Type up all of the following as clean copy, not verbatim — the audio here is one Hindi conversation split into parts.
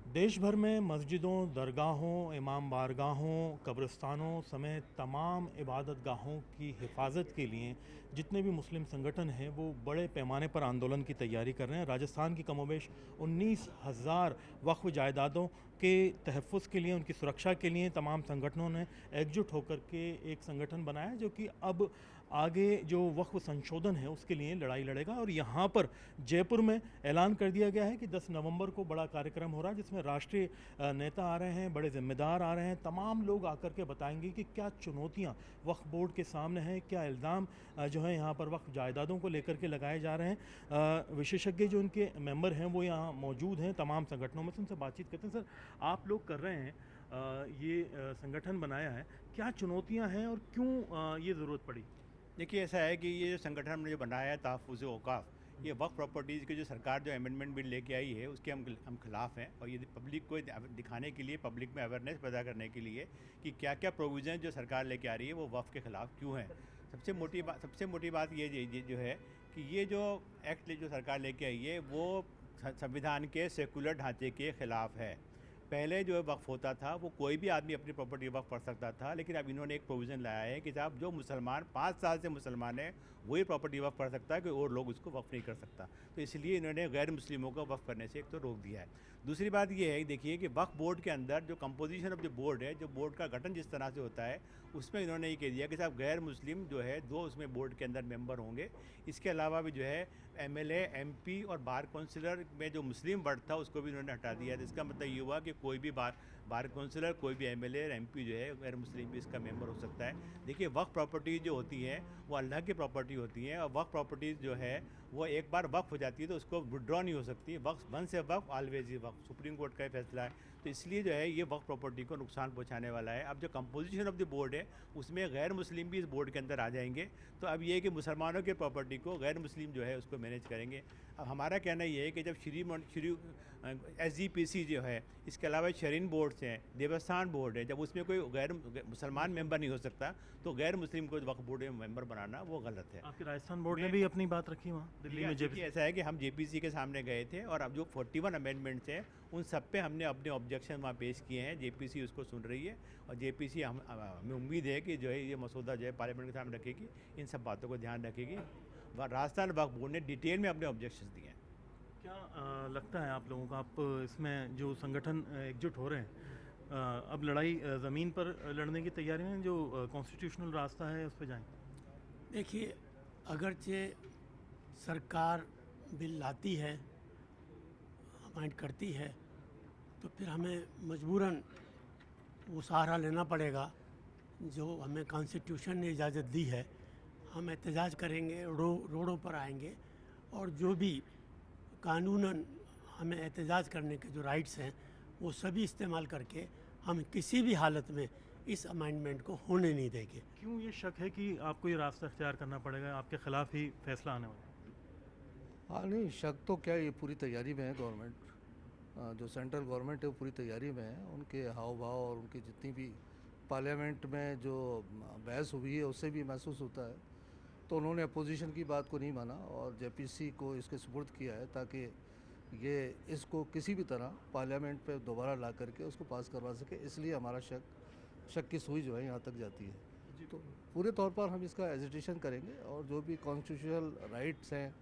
देश भर में मस्जिदों, दरगाहों, इमाम बारगाहों, कब्रिस्तानों समेत तमाम इबादत गाहों की हिफाजत के लिए जितने भी मुस्लिम संगठन हैं वो बड़े पैमाने पर आंदोलन की तैयारी कर रहे हैं। राजस्थान की कमोबेश 19,000 वक्फ जायदादों के तहफ़्फ़ुज़ के लिए, उनकी सुरक्षा के लिए तमाम संगठनों ने एकजुट होकर के एक संगठन बनाया है जो कि अब आगे जो वक्फ संशोधन है उसके लिए लड़ाई लड़ेगा। और यहाँ पर जयपुर में ऐलान कर दिया गया है कि 10 नवंबर को बड़ा कार्यक्रम हो रहा है जिसमें राष्ट्रीय नेता आ रहे हैं, बड़े जिम्मेदार आ रहे हैं, तमाम लोग आकर के बताएंगे कि क्या चुनौतियाँ वक्फ बोर्ड के सामने हैं, क्या इल्ज़ाम जो है यहाँ पर वक्फ जायदादों को लेकर के लगाए जा रहे हैं। विशेषज्ञ जो उनके मेंबर हैं वो यहाँ मौजूद हैं तमाम संगठनों में से, उनसे बातचीत करते हैं। सर, आप लोग कर रहे हैं ये संगठन बनाया है, क्या चुनौतियाँ हैं और क्यों ये ज़रूरत पड़ी? देखिए, ऐसा है कि ये जो संगठन हमने जो बनाया है तहफ़्फ़ुज़ औक़ाफ़, ये वक्फ प्रॉपर्टीज़ की जो सरकार जो अमेंडमेंट बिल लेके आई है उसके हम खिलाफ़ हैं। और ये पब्लिक को दिखाने के लिए, पब्लिक में अवेयरनेस पैदा करने के लिए कि क्या क्या प्रोविज़न जो सरकार लेके आ रही है वो वक्फ के ख़िलाफ़ क्यों है। सबसे मोटी बात ये जो है कि ये जो एक्ट जो सरकार लेके आई है वो संविधान के सेकुलर ढांचे के ख़िलाफ़ है। पहले जो वक्फ होता था वो कोई भी आदमी अपनी प्रॉपर्टी वक्फ कर सकता था, लेकिन अब इन्होंने एक प्रोविज़न लाया है कि साहब जो मुसलमान 5 साल से मुसलमान है वही प्रॉपर्टी वक्फ कर सकता है, कोई और लोग उसको वक्फ नहीं कर सकता। तो इसलिए इन्होंने गैर मुस्लिमों को वक्फ करने से एक तो रोक दिया है। दूसरी बात ये है, देखिए कि वक्फ बोर्ड के अंदर जो कंपोजिशन ऑफ द बोर्ड है, जो बोर्ड का गठन जिस तरह से होता है उसमें इन्होंने ये कह दिया कि साहब गैर मुस्लिम जो है 2 उसमें बोर्ड के अंदर मेंबर होंगे। इसके अलावा भी जो है एमएलए, एमपी और बार काउंसिलर में जो मुस्लिम वर्ड था उसको भी इन्होंने हटा दिया है। तो इसका मतलब ये हुआ कि कोई भी बार काउंसिलर, कोई भी एमएलए और एमपी जो है गैर मुस्लिम भी इसका मेंबर हो सकता है। देखिए, वक्फ प्रॉपर्टी जो होती है वो अल्लाह की प्रॉपर्टी होती है, और वक्फ प्रॉपर्टीज़ जो है वो एक बार वक्फ हो जाती है तो उसको विड्रॉ नहीं हो सकती। वक्फ वन से वक्फ ऑलवेज ही वक्फ, सुप्रीम कोर्ट का फैसला है। तो इसलिए जो है ये वक्फ प्रॉपर्टी को नुकसान पहुंचाने वाला है। अब जो कंपोजिशन ऑफ द बोर्ड है उसमें गैर मुस्लिम भी इस बोर्ड के अंदर आ जाएंगे। तो अब ये है कि मुसलमानों की प्रॉपर्टी को गैर मुस्लिम जो है उसको मैनेज करेंगे। अब हमारा कहना ये है कि जब श्री SGPC जो है, इसके अलावा शरीन बोर्ड्स हैं, देवस्थान बोर्ड है, जब उसमें कोई गैर मुसलमान मेंबर नहीं हो सकता तो गैर मुस्लिम को वक्फ बोर्ड में मेंबर बनाना वो गलत है। आपके राजस्थान बोर्ड ने भी अपनी बात रखी वहाँ दिल्ली में देखिए, ऐसा है कि हम JPC के सामने गए थे और अब जो 41 अमेंडमेंट्स हैं उन सब पे हमने अपने ऑब्जेक्शन वहाँ पेश किए हैं। JPC उसको सुन रही है और JPC हमें उम्मीद है कि जो है ये मसौदा जो है पार्लियामेंट के सामने रखेगी, इन सब बातों को ध्यान रखेगी। राजस्थान वक्फ बोर्ड ने डिटेल में अपने ऑब्जेक्शन दिए हैं। क्या लगता है आप लोगों को, आप इसमें जो संगठन एकजुट हो रहे हैं, अब लड़ाई ज़मीन पर लड़ने की तैयारी में जो कॉन्स्टिट्यूशनल रास्ता है उस पर जाएं? देखिए, अगरचे सरकार बिल लाती है, अमाइंड करती है, तो फिर हमें मजबूरन वो सहारा लेना पड़ेगा जो हमें कॉन्स्टिट्यूशन ने इजाज़त दी है। हम एहतजाज करेंगे, रोडों पर आएंगे और जो भी कानूनन हमें एहतजाज करने के जो राइट्स हैं वो सभी इस्तेमाल करके हम किसी भी हालत में इस अमेंडमेंट को होने नहीं देंगे। क्यों ये शक है कि आपको ये रास्ता इख्तियार करना पड़ेगा, आपके खिलाफ ही फैसला आने वाला है? हाँ नहीं, शक तो क्या, ये पूरी तैयारी में है गवर्नमेंट। जो सेंट्रल गवर्नमेंट है वो पूरी तैयारी में है। उनके हाव भाव और उनकी जितनी भी पार्लियामेंट में जो बहस हुई है उससे भी महसूस होता है। तो उन्होंने अपोजिशन की बात को नहीं माना और JPC को इसके सुपुर्द किया है ताकि ये इसको किसी भी तरह पार्लियामेंट पे दोबारा ला करके उसको पास करवा सके। इसलिए हमारा शक की सुई जो है यहाँ तक जाती है। तो पूरे तौर पर हम इसका एजिटेशन करेंगे और जो भी कॉन्स्टिट्यूशनल राइट्स हैं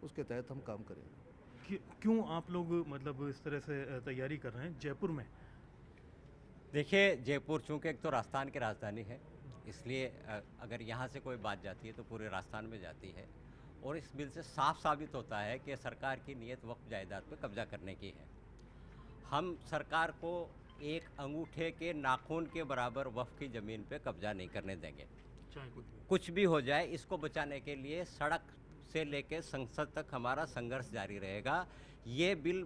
उसके तहत हम काम करेंगे। क्यों आप लोग मतलब इस तरह से तैयारी कर रहे हैं जयपुर में? देखिए, जयपुर चूँकि एक तो राजस्थान की राजधानी है, इसलिए अगर यहाँ से कोई बात जाती है तो पूरे राजस्थान में जाती है। और इस बिल से साफ साबित होता है कि सरकार की नीयत वक्फ जायदाद पर कब्जा करने की है। हम सरकार को एक अंगूठे के नाखून के बराबर वक्फ की ज़मीन पे कब्जा नहीं करने देंगे। चाहे कुछ भी हो जाए, इसको बचाने के लिए सड़क से लेकर संसद तक हमारा संघर्ष जारी रहेगा। ये बिल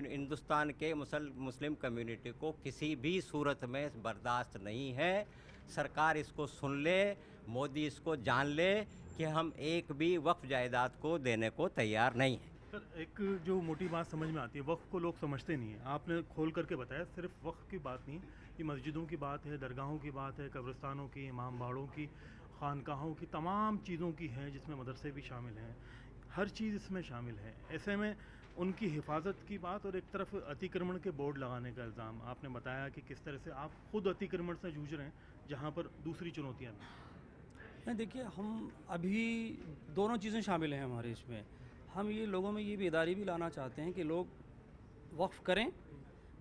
हिंदुस्तान के मुस्लिम कम्युनिटी को किसी भी सूरत में बर्दाश्त नहीं है। सरकार इसको सुन ले, मोदी इसको जान ले कि हम एक भी वक्फ जायदाद को देने को तैयार नहीं हैं। सर, एक जो मोटी बात समझ में आती है, वक्फ को लोग समझते नहीं है। आपने खोल करके बताया, सिर्फ वक्फ की बात नहीं, ये मस्जिदों की बात है, दरगाहों की बात है, कब्रिस्तानों की, इमाम बाड़ों की, खानकाहों की, तमाम चीज़ों की है जिसमें मदरसे भी शामिल हैं। हर चीज़ इसमें शामिल है। ऐसे में उनकी हिफाजत की बात और एक तरफ अतिक्रमण के बोर्ड लगाने का इल्ज़ाम। आपने बताया कि किस तरह से आप खुद अतिक्रमण से जूझ रहे हैं, जहाँ पर दूसरी चुनौतियाँ भी हैं। नहीं, देखिए, हम अभी दोनों चीज़ें शामिल हैं हमारे इसमें। हम ये लोगों में ये बेदारी भी लाना चाहते हैं कि लोग वक्फ़ करें,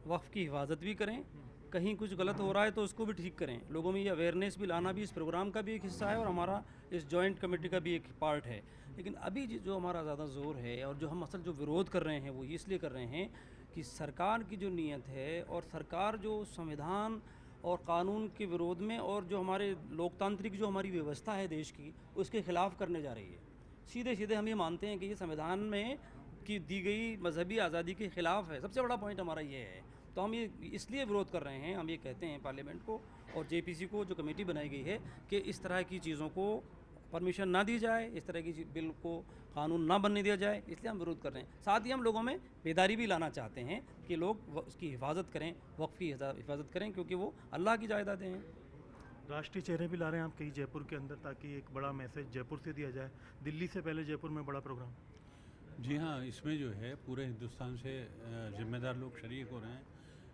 वक्फ़ की हिफाजत भी करें, कहीं कुछ गलत हो रहा है तो उसको भी ठीक करें। लोगों में ये अवेयरनेस भी लाना भी इस प्रोग्राम का भी एक हिस्सा है और हमारा इस जॉइंट कमेटी का भी एक पार्ट है। लेकिन अभी जो हमारा ज़्यादा ज़ोर है और जो हम असल जो विरोध कर रहे हैं वो इसलिए कर रहे हैं कि सरकार की जो नीयत है और सरकार जो संविधान और कानून के विरोध में और जो हमारे लोकतांत्रिक जो हमारी व्यवस्था है देश की, उसके ख़िलाफ़ करने जा रही है। सीधे सीधे हम ये मानते हैं कि ये संविधान में की दी गई मजहबी आज़ादी के ख़िलाफ़ है। सबसे बड़ा पॉइंट हमारा ये है। तो हम ये इसलिए विरोध कर रहे हैं, हम ये कहते हैं पार्लियामेंट को और जेपीसी को, जो कमेटी बनाई गई है, कि इस तरह की चीज़ों को परमिशन ना दी जाए, इस तरह की बिल को कानून ना बनने दिया जाए, इसलिए हम विरोध कर रहे हैं। साथ ही हम लोगों में बेदारी भी लाना चाहते हैं कि लोग उसकी हिफाजत करें, वक्फ़ की हिफाजत करें, क्योंकि वो अल्लाह की जायदादें हैं। राष्ट्रीय चेहरे भी ला रहे हैं आप कहीं जयपुर के अंदर, ताकि एक बड़ा मैसेज जयपुर से दिया जाए। दिल्ली से पहले जयपुर में बड़ा प्रोग्राम। जी हाँ, इसमें जो है पूरे हिंदुस्तान से ज़िम्मेदार लोग शरीक हो रहे हैं।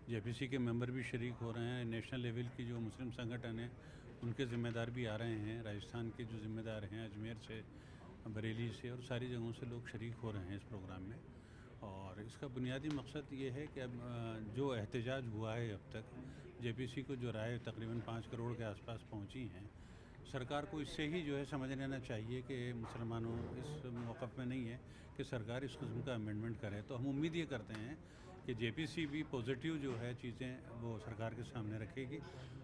जेपीसी के मेंबर भी शरीक हो रहे हैं। नेशनल लेवल की जो मुस्लिम संगठन हैं उनके ज़िम्मेदार भी आ रहे हैं। राजस्थान के जो ज़िम्मेदार हैं, अजमेर से, बरेली से और सारी जगहों से लोग शरीक हो रहे हैं इस प्रोग्राम में। और इसका बुनियादी मकसद ये है कि अब जो एहतजाज हुआ है अब तक, जेपीसी को जो राय तकरीबन 5 करोड़ के आसपास पहुंची हैं, सरकार को इससे ही जो है समझ लेना चाहिए कि मुसलमानों इस मौक़िफ़ में नहीं है कि सरकार इस किस्म का अमेंडमेंट करे। तो हम उम्मीद ये करते हैं कि जेपीसी भी पॉजिटिव जो है चीज़ें वो सरकार के सामने रखेगी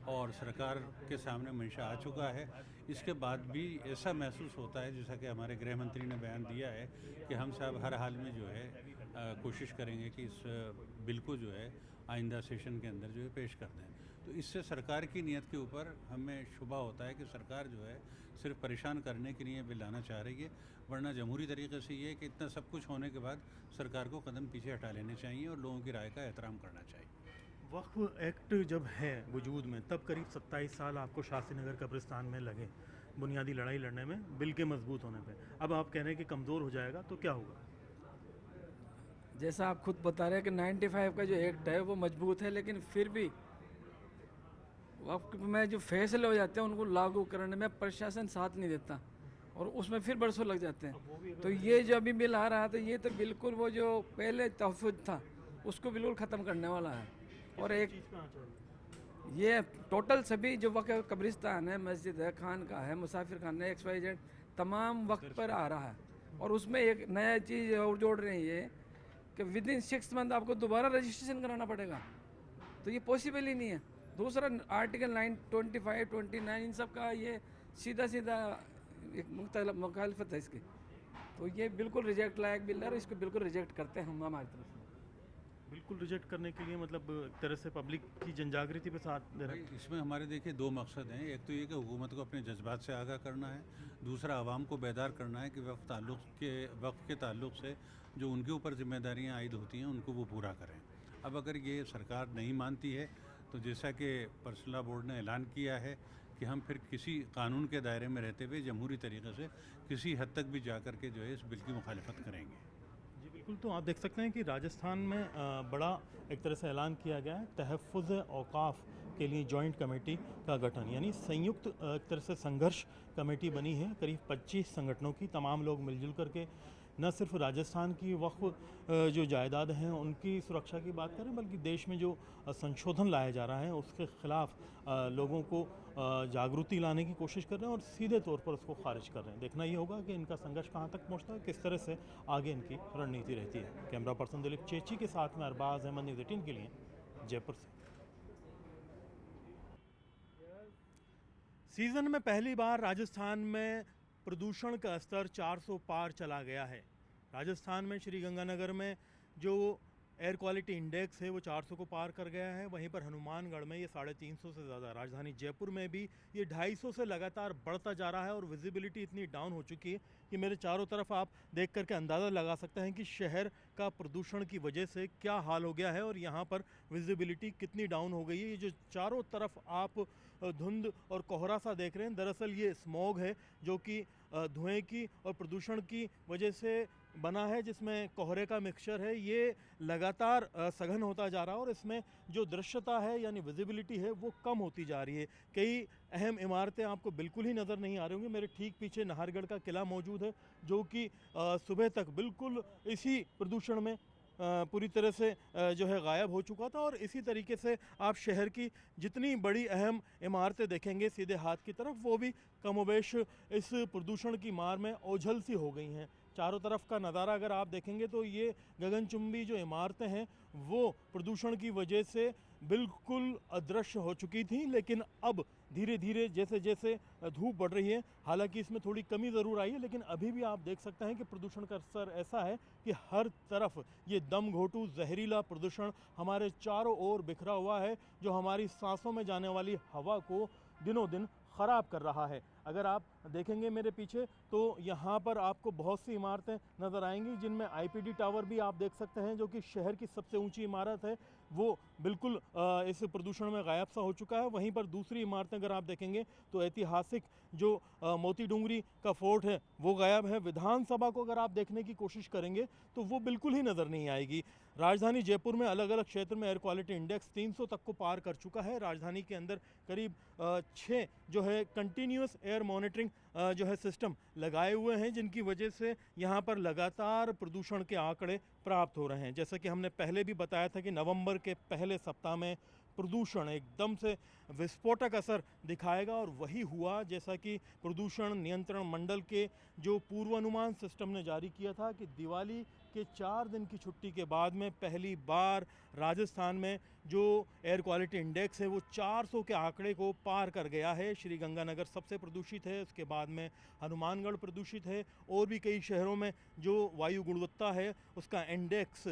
और सरकार के सामने मंशा आ चुका है। इसके बाद भी ऐसा महसूस होता है, जैसा कि हमारे गृह मंत्री ने बयान दिया है, कि हम साहब हर हाल में जो है कोशिश करेंगे कि इस बिल को जो है आइंदा सेशन के अंदर जो है पेश कर दें। तो इससे सरकार की नीयत के ऊपर हमें शुबा होता है कि सरकार जो है सिर्फ परेशान करने के लिए बिल लाना चाह रही है, वरना जमहूरी तरीके से ये कि इतना सब कुछ होने के बाद सरकार को कदम पीछे हटा लेने चाहिए और लोगों की राय का एहतराम करना चाहिए। वक्फ एक्ट जब है वजूद में, तब करीब 27 साल आपको शास्त्री नगर कब्रिस्तान में लगे बुनियादी लड़ाई लड़ने में, बिल के मजबूत होने पे। अब आप कह रहे हैं कि कमज़ोर हो जाएगा, तो क्या होगा? जैसा आप खुद बता रहे हैं कि 95 का जो एक्ट है वो मजबूत है, लेकिन फिर भी वक्फ में जो फैसले हो जाते हैं उनको लागू करने में प्रशासन साथ नहीं देता और उसमें फिर बरसों लग जाते हैं। तो ये जो अभी बिल आ रहा है, तो ये तो बिल्कुल वो जो पहले तहफ़्फ़ुज़ था उसको बिल्कुल ख़त्म करने वाला है। और एक ये टोटल सभी जो वक्फ कब्रिस्तान है, मस्जिद है, खानका है, मुसाफिर खाना है, XYZ तमाम वक्त पर आ रहा है। और उसमें एक नया चीज़ और जोड़ रहे हैं ये कि विदिन 6 मंथ आपको दोबारा रजिस्ट्रेशन कराना पड़ेगा। तो ये पॉसिबल ही नहीं है। दूसरा आर्टिकल 9, 25, 29 इन सब का ये सीधा सीधा एक मुखालफत है इसकी। तो ये बिल्कुल रिजेक्ट लायक बिल है और इसको बिल्कुल रिजेक्ट करते हैं हम हमारी तरफ से। बिल्कुल रिजेक्ट करने के लिए मतलब एक तरह से पब्लिक की जनजागृति पे साथ दे रहे हैं। इसमें हमारे देखिए 2 मकसद हैं। एक तो ये कि हुकूमत को अपने जज्बात से आगाह करना है, दूसरा आवाम को बेदार करना है कि वक्फ के ताल्लुक़ से जो उनके ऊपर जिम्मेदारियाँ आयद होती हैं उनको वो पूरा करें। अब अगर ये सरकार नहीं मानती है तो जैसा कि पर्सनल बोर्ड ने ऐलान किया है कि हम फिर किसी कानून के दायरे में रहते हुए जमहूरी तरीके से किसी हद तक भी जा कर के जो है इस बिल की मुखालिफत करेंगे। जी बिल्कुल। तो आप देख सकते हैं कि राजस्थान में बड़ा एक तरह से ऐलान किया गया है तहफ़्फ़ुज़ औक़ाफ़ के लिए जॉइंट कमेटी का गठन, यानी संयुक्त एक तरह से संघर्ष कमेटी बनी है करीब 25 संगठनों की। तमाम लोग मिलजुल करके न सिर्फ राजस्थान की वक्फ जो जायदाद हैं उनकी सुरक्षा की बात करें, बल्कि देश में जो संशोधन लाया जा रहा है उसके ख़िलाफ़ लोगों को जागृति लाने की कोशिश कर रहे हैं और सीधे तौर पर उसको खारिज कर रहे हैं। देखना ये होगा कि इनका संघर्ष कहाँ तक पहुँचता है, किस तरह से आगे इनकी रणनीति रहती है। कैमरा पर्सन दिलीप चेची के साथ में अरबाज अहमद, न्यूज़ 18 के लिए जयपुर से। सीज़न में पहली बार राजस्थान में प्रदूषण का स्तर 400 पार चला गया है। राजस्थान में श्रीगंगानगर में जो एयर क्वालिटी इंडेक्स है वो 400 को पार कर गया है। वहीं पर हनुमानगढ़ में ये 350 से ज़्यादा। राजधानी जयपुर में भी ये 250 से लगातार बढ़ता जा रहा है और विजिबिलिटी इतनी डाउन हो चुकी है कि मेरे चारों तरफ आप देख करके अंदाज़ा लगा सकते हैं कि शहर का प्रदूषण की वजह से क्या हाल हो गया है और यहाँ पर विजिबिलिटी कितनी डाउन हो गई है। ये जो चारों तरफ आप धुंध और कोहरा सा देख रहे हैं, दरअसल ये स्मॉग है जो कि धुएं की और प्रदूषण की वजह से बना है जिसमें कोहरे का मिक्सचर है, ये लगातार सघन होता जा रहा है और इसमें जो दृश्यता है यानी विजिबिलिटी है वो कम होती जा रही है। कई अहम इमारतें आपको बिल्कुल ही नज़र नहीं आ रही होंगी। मेरे ठीक पीछे नाहरगढ़ का किला मौजूद है जो कि सुबह तक बिल्कुल इसी प्रदूषण में पूरी तरह से जो है गायब हो चुका था। और इसी तरीके से आप शहर की जितनी बड़ी अहम इमारतें देखेंगे सीधे हाथ की तरफ, वो भी कमोबेश इस प्रदूषण की मार में ओझल सी हो गई हैं। चारों तरफ का नज़ारा अगर आप देखेंगे तो ये गगनचुंबी जो इमारतें हैं वो प्रदूषण की वजह से बिल्कुल अदृश्य हो चुकी थी, लेकिन अब धीरे धीरे जैसे जैसे धूप बढ़ रही है, हालांकि इसमें थोड़ी कमी ज़रूर आई है, लेकिन अभी भी आप देख सकते हैं कि प्रदूषण का स्तर ऐसा है कि हर तरफ ये दम घोटू जहरीला प्रदूषण हमारे चारों ओर बिखरा हुआ है, जो हमारी सांसों में जाने वाली हवा को दिनों दिन ख़राब कर रहा है। अगर आप देखेंगे मेरे पीछे तो यहाँ पर आपको बहुत सी इमारतें नज़र आएंगी जिनमें आईपीडी टावर भी आप देख सकते हैं, जो कि शहर की सबसे ऊंची इमारत है, वो बिल्कुल इस प्रदूषण में गायब सा हो चुका है। वहीं पर दूसरी इमारतें अगर आप देखेंगे तो ऐतिहासिक जो मोती डूंगरी का फोर्ट है वो गायब है। विधानसभा को अगर आप देखने की कोशिश करेंगे तो वो बिल्कुल ही नज़र नहीं आएगी। राजधानी जयपुर में अलग अलग क्षेत्र में एयर क्वालिटी इंडेक्स 300 तक को पार कर चुका है। राजधानी के अंदर करीब 6 जो है कंटिन्यूस एयर मॉनिटरिंग जो है सिस्टम लगाए हुए हैं, जिनकी वजह से यहाँ पर लगातार प्रदूषण के आंकड़े प्राप्त हो रहे हैं। जैसा कि हमने पहले भी बताया था कि नवंबर के पहले सप्ताह में प्रदूषण एकदम से विस्फोटक असर दिखाएगा, और वही हुआ जैसा कि प्रदूषण नियंत्रण मंडल के जो पूर्वानुमान सिस्टम ने जारी किया था कि दिवाली के 4 दिन की छुट्टी के बाद में पहली बार राजस्थान में जो एयर क्वालिटी इंडेक्स है वो 400 के आंकड़े को पार कर गया है। श्री गंगानगर सबसे प्रदूषित है, उसके बाद में हनुमानगढ़ प्रदूषित है, और भी कई शहरों में जो वायु गुणवत्ता है उसका इंडेक्स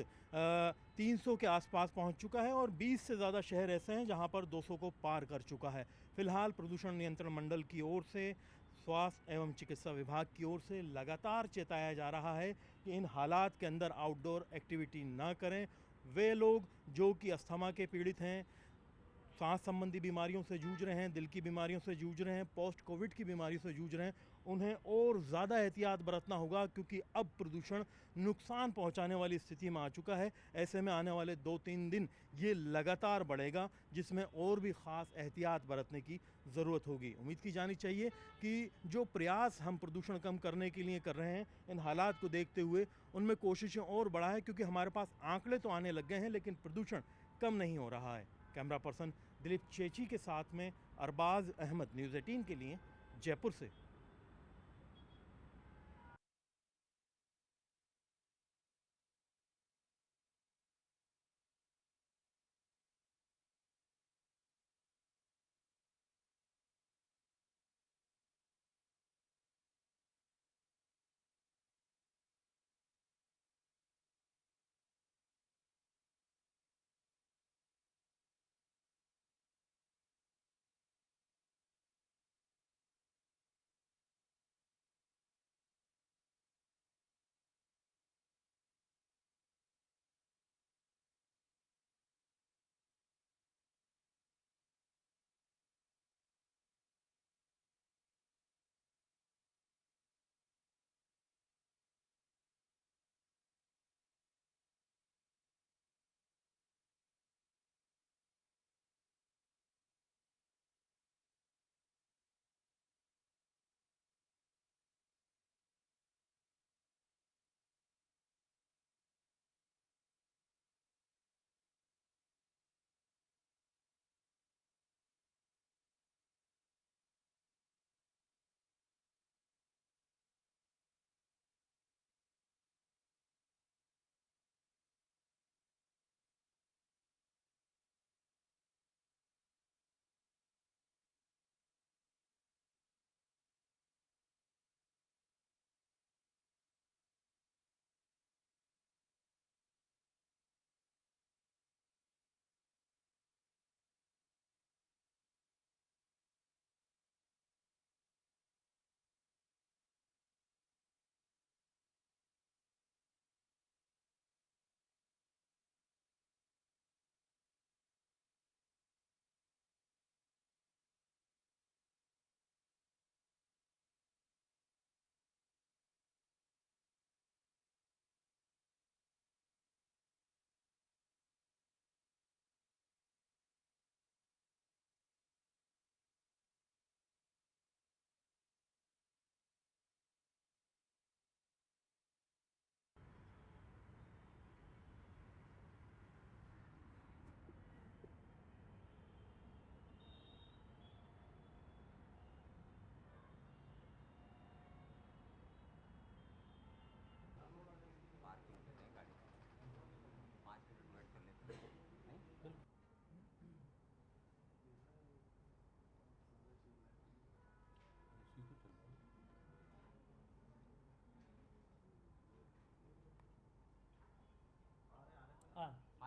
300 के आसपास पहुंच चुका है, और 20 से ज़्यादा शहर ऐसे हैं जहां पर 200 को पार कर चुका है। फिलहाल प्रदूषण नियंत्रण मंडल की ओर से, स्वास्थ्य एवं चिकित्सा विभाग की ओर से लगातार चेताया जा रहा है कि इन हालात के अंदर आउटडोर एक्टिविटी ना करें। वे लोग जो कि अस्थमा के पीड़ित हैं, सांस संबंधी बीमारियों से जूझ रहे हैं, दिल की बीमारियों से जूझ रहे हैं, पोस्ट कोविड की बीमारी से जूझ रहे हैं, उन्हें और ज़्यादा एहतियात बरतना होगा, क्योंकि अब प्रदूषण नुकसान पहुंचाने वाली स्थिति में आ चुका है। ऐसे में आने वाले 2-3 दिन ये लगातार बढ़ेगा, जिसमें और भी ख़ास एहतियात बरतने की ज़रूरत होगी। उम्मीद की जानी चाहिए कि जो प्रयास हम प्रदूषण कम करने के लिए कर रहे हैं, इन हालात को देखते हुए उनमें कोशिशें और बढ़ाएं, क्योंकि हमारे पास आंकड़े तो आने लग गए हैं लेकिन प्रदूषण कम नहीं हो रहा है। कैमरा पर्सन दिलीप चेची के साथ में अरबाज अहमद, न्यूज़ 18 के लिए जयपुर से।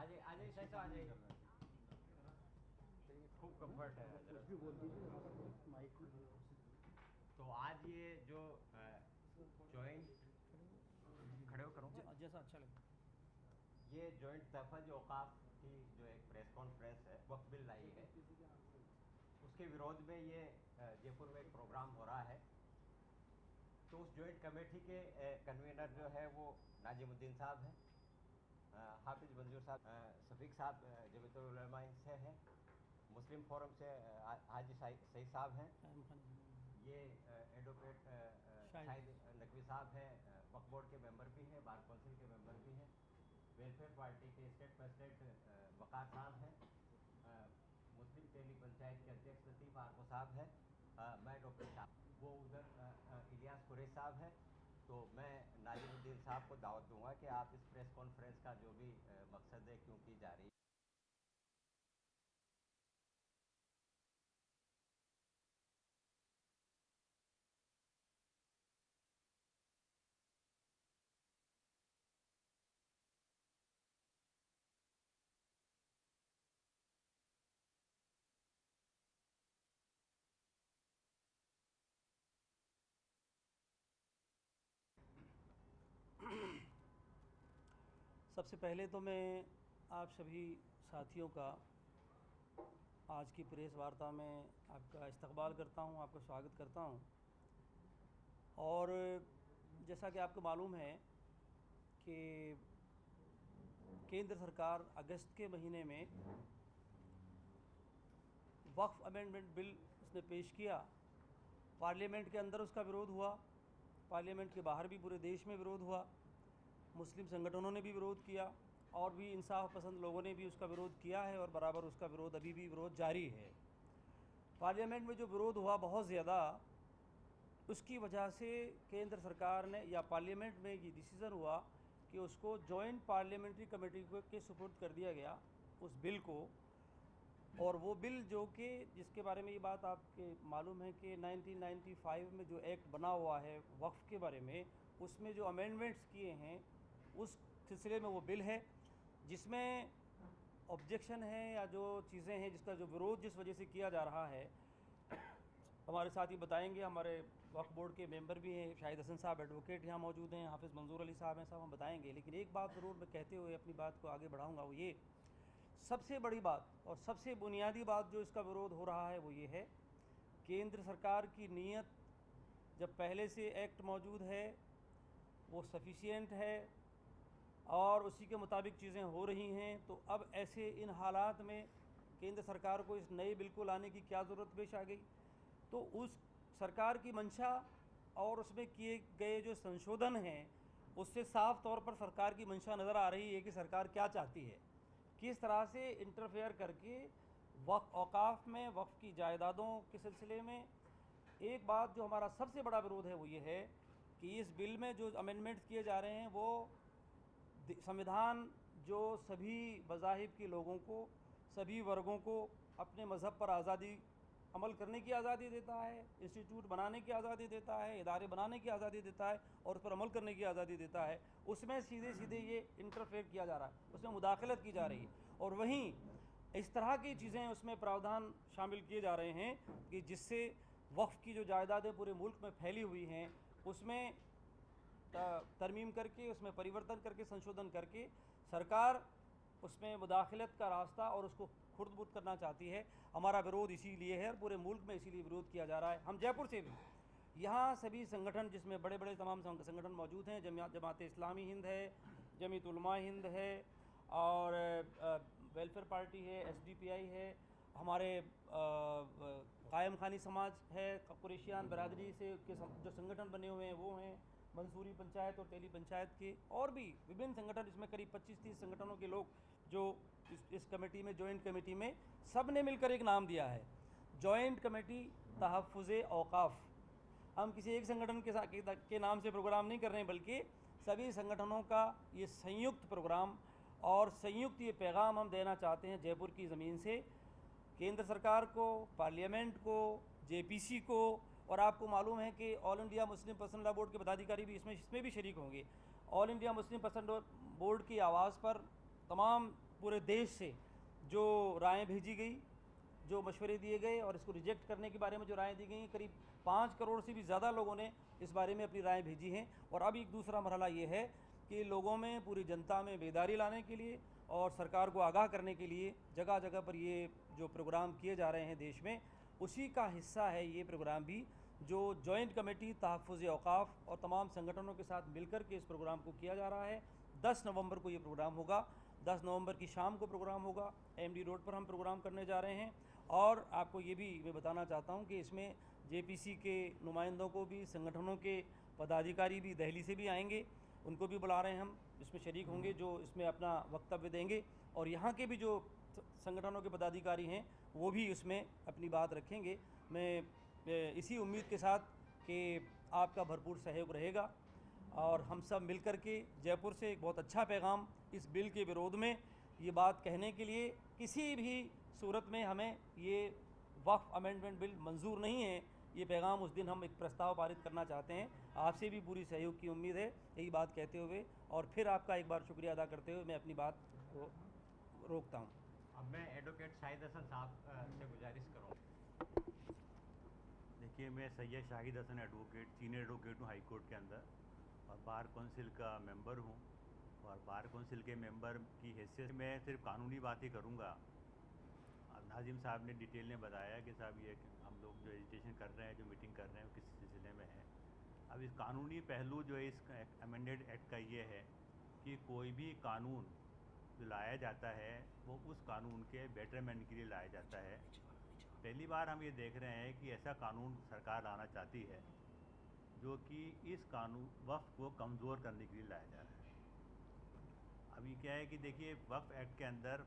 आज आज शायद आ जाइए, खूब कंफर्ट है तो आज ये जो जॉइंट खड़े हो करूँ जैसा अच्छा लगे। ये जॉइंट तहफ़्फ़ुज़ औक़ाफ़ की जो एक प्रेस कॉन्फ्रेंस है, वक्फ बिल लाई है, उसके विरोध में ये जयपुर में एक प्रोग्राम हो रहा है। तो उस जॉइंट कमेटी के कन्वीनर जो है वो नाजिमुद्दीन साहब हैं, हाफिज़ मंजूर साहब, सफ़ीक साहब जमीयतुल उलमा से हैं, मुस्लिम फोरम से हाजी सईद साहब हैं, ये एडवोकेट शाहिद नकवी साहब हैं, वक्फ बोर्ड के मेंबर भी हैं, बार कौंसिल के मेंबर भी हैं, वेलफेयर पार्टी के स्टेट प्रेसिडेंट वक़ार साहब हैं, मुस्लिम टेली पंचायत के अध्यक्ष लतीफ़ आरको साहब हैं, मैं डॉक्टर शाह, वो उधर इलियास कुरैश साहब हैं। तो मैं नाजिमुद्दीन साहब को दावत दूंगा कि आप इस प्रेस कॉन्फ्रेंस का जो भी मकसद है, क्यों की जा रही है। सबसे पहले तो मैं आप सभी साथियों का आज की प्रेस वार्ता में आपका इस्तकबाल करता हूं, आपका स्वागत करता हूं। और जैसा कि आपको मालूम है कि केंद्र सरकार अगस्त के महीने में वक्फ अमेंडमेंट बिल उसने पेश किया। पार्लियामेंट के अंदर उसका विरोध हुआ, पार्लियामेंट के बाहर भी पूरे देश में विरोध हुआ, मुस्लिम संगठनों ने भी विरोध किया और भी इंसाफ पसंद लोगों ने भी उसका विरोध किया है और बराबर उसका विरोध अभी भी विरोध जारी है। पार्लियामेंट में जो विरोध हुआ बहुत ज़्यादा, उसकी वजह से केंद्र सरकार ने या पार्लियामेंट में ये डिसीज़न हुआ कि उसको जॉइंट पार्लियामेंट्री कमेटी के सुपुर्द कर दिया गया उस बिल को। और वो बिल जो कि जिसके बारे में ये बात आपके मालूम है कि 1995 में जो एक्ट बना हुआ है वक्फ के बारे में, उसमें जो अमेंडमेंट्स किए हैं उस सिलसिले में वो बिल है, जिसमें ऑब्जेक्शन है या जो चीज़ें हैं जिसका जो विरोध जिस वजह से किया जा रहा है, हमारे साथ ही बताएंगे। हमारे वक्फ बोर्ड के मेंबर भी हैं, शाहिद हसन साहब एडवोकेट यहाँ मौजूद हैं, हाफिज़ मंजूर अली साहब हैं, साहब हम बताएंगे। लेकिन एक बात ज़रूर मैं कहते हुए अपनी बात को आगे बढ़ाऊँगा, वो ये सबसे बड़ी बात और सबसे बुनियादी बात जो इसका विरोध हो रहा है वो ये है, केंद्र सरकार की नीयत जब पहले से एक्ट मौजूद है वो सफिशिएंट है और उसी के मुताबिक चीज़ें हो रही हैं, तो अब ऐसे इन हालात में केंद्र सरकार को इस नए बिल को लाने की क्या ज़रूरत पेश आ गई। तो उस सरकार की मंशा और उसमें किए गए जो संशोधन हैं उससे साफ तौर पर सरकार की मंशा नज़र आ रही है कि सरकार क्या चाहती है, किस तरह से इंटरफेयर करके वक्फ औकाफ में वक्फ की जायदादों के सिलसिले में। एक बात जो हमारा सबसे बड़ा विरोध है वो ये है कि इस बिल में जो अमेंडमेंट्स किए जा रहे हैं वो संविधान जो सभी मज़ाहिब के लोगों को, सभी वर्गों को अपने मज़हब पर आज़ादी अमल करने की आज़ादी देता है, इंस्टीट्यूट बनाने की आज़ादी देता है, इदारे बनाने की आज़ादी देता है और उस पर अमल करने की आज़ादी देता है, उसमें सीधे सीधे ये इंटरफेयर किया जा रहा है, उसमें मुदाखलत की जा रही है। और वहीं इस तरह की चीज़ें उसमें प्रावधान शामिल किए जा रहे हैं कि जिससे वक्फ की जो जायदादें पूरे मुल्क में फैली हुई हैं उसमें तरमीम करके, उसमें परिवर्तन करके, संशोधन करके सरकार उसमें मुदाखलत का रास्ता और उसको खुर्द-बुर्द करना चाहती है। हमारा विरोध इसीलिए है और पूरे मुल्क में इसीलिए विरोध किया जा रहा है। हम जयपुर से भी, यहाँ सभी संगठन जिसमें बड़े बड़े तमाम संगठन मौजूद हैं, जमात इस्लामी हिंद है, जमीयत उलमा हिंद है और वेलफेयर पार्टी है, SDPI है, हमारे कायम खानी समाज है, कुरैशियान बरादरी से के जो संगठन बने हुए हैं वो हैं, मंसूरी पंचायत और तेली पंचायत के और भी विभिन्न संगठन, इसमें करीब 25-30 संगठनों के लोग जो इस कमेटी में, जॉइंट कमेटी में, सब ने मिलकर एक नाम दिया है, जॉइंट कमेटी तहफ़्फ़ुज़ औक़ाफ़। हम किसी एक संगठन के नाम से प्रोग्राम नहीं कर रहे हैं, बल्कि सभी संगठनों का ये संयुक्त प्रोग्राम और संयुक्त ये पैगाम हम देना चाहते हैं जयपुर की ज़मीन से केंद्र सरकार को, पार्लियामेंट को, JPC को। और आपको मालूम है कि all India Muslim personal law board के पदाधिकारी भी इसमें भी शरीक होंगे। All India Muslim personal law board की आवाज़ पर तमाम पूरे देश से जो रायें भेजी गई, जो मशवरे दिए गए और इसको रिजेक्ट करने के बारे में जो रायें दी गई, करीब 5 करोड़ से भी ज़्यादा लोगों ने इस बारे में अपनी राय भेजी हैं। और अब एक दूसरा मरहला ये है कि लोगों में, पूरी जनता में बेदारी लाने के लिए और सरकार को आगाह करने के लिए जगह जगह पर ये जो प्रोग्राम किए जा रहे हैं देश में, उसी का हिस्सा है ये प्रोग्राम भी, जो जॉइंट कमेटी तहफ़्फ़ुज़ औक़ाफ़ और तमाम संगठनों के साथ मिलकर के इस प्रोग्राम को किया जा रहा है। 10 नवंबर को ये प्रोग्राम होगा, 10 नवंबर की शाम को प्रोग्राम होगा। एमडी रोड पर हम प्रोग्राम करने जा रहे हैं। और आपको ये भी मैं बताना चाहता हूँ कि इसमें जेपीसी के नुमाइंदों को भी, संगठनों के पदाधिकारी भी दिल्ली से भी आएंगे, उनको भी बुला रहे हैं हम, इसमें शरीक होंगे, जो इसमें अपना वक्तव्य देंगे। और यहाँ के भी जो संगठनों के पदाधिकारी हैं वो भी इसमें अपनी बात रखेंगे। मैं इसी उम्मीद के साथ कि आपका भरपूर सहयोग रहेगा और हम सब मिलकर के जयपुर से एक बहुत अच्छा पैगाम इस बिल के विरोध में ये बात कहने के लिए, किसी भी सूरत में हमें ये वक्फ अमेंडमेंट बिल मंजूर नहीं है, ये पैगाम उस दिन हम एक प्रस्ताव पारित करना चाहते हैं। आपसे भी पूरी सहयोग की उम्मीद है। यही बात कहते हुए और फिर आपका एक बार शुक्रिया अदा करते हुए मैं अपनी बात को रोकता हूँ। अब मैं एडवोकेट शाहिद हसन साहब से गुजारिश करूँ। देखिए, मैं Syed Shahid Hasan advocate, senior advocate हूँ हाई कोर्ट के अंदर और बार कौंसिल का मेंबर हूँ। और बार कौंसिल के मेंबर की हैसियत मैं सिर्फ कानूनी बात ही करूँगा। नाजिम साहब ने डिटेल में बताया कि साहब ये हम लोग जो एजिटेशन कर रहे हैं, जो मीटिंग कर रहे हैं, वो किस सिलसिले में है। अब इस कानूनी पहलू जो है इस अमेंडेड एक्ट का ये है कि कोई भी कानून जो लाया जाता है वो उस कानून के बेटरमेंट के लिए लाया जाता है। पहली बार हम ये देख रहे हैं कि ऐसा कानून सरकार लाना चाहती है जो कि इस कानून वक्फ को कमज़ोर करने के लिए लाया जा रहा है। अभी क्या है कि देखिए, वक्फ एक्ट के अंदर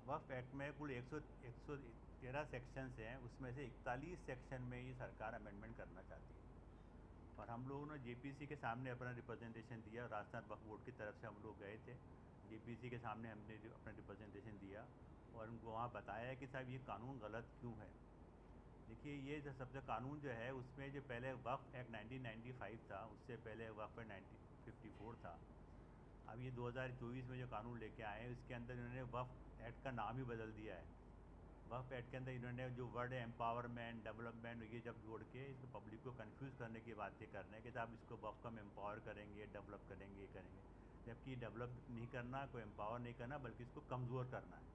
वक्फ एक्ट में कुल 113 सेक्शंस हैं, उसमें से 41 सेक्शन में ये सरकार अमेंडमेंट करना चाहती है। और हम लोगों ने जेपीसी के सामने अपना रिप्रेजेंटेशन दिया। राजस्थान वक्फ बोर्ड की तरफ से हम लोग गए थे, जेपीसी के सामने हमने अपना रिप्रेजेंटेशन दिया और उनको वहाँ बताया कि साहब ये कानून गलत क्यों है। देखिए, ये जो सबसे कानून जो है उसमें जो पहले वक्फ एक्ट 1995 था, उससे पहले वक्फ एक्ट 1954 था। अब ये 2024 में जो कानून लेके आए हैं उसके अंदर इन्होंने वक्फ एक्ट का नाम ही बदल दिया है। वक्फ एक्ट के अंदर इन्होंने जो वर्ड है एम्पावरमेंट, डेवलपमेंट, ये जब जोड़ के इसको पब्लिक को कंफ्यूज करने की बातें कर रहे हैं कि साहब इसको वक्फ हम एम्पावर करेंगे, डेवलप करेंगे, ये करेंगे, जबकि डेवलप नहीं करना, कोई एम्पावर नहीं करना, बल्कि इसको कमज़ोर करना है।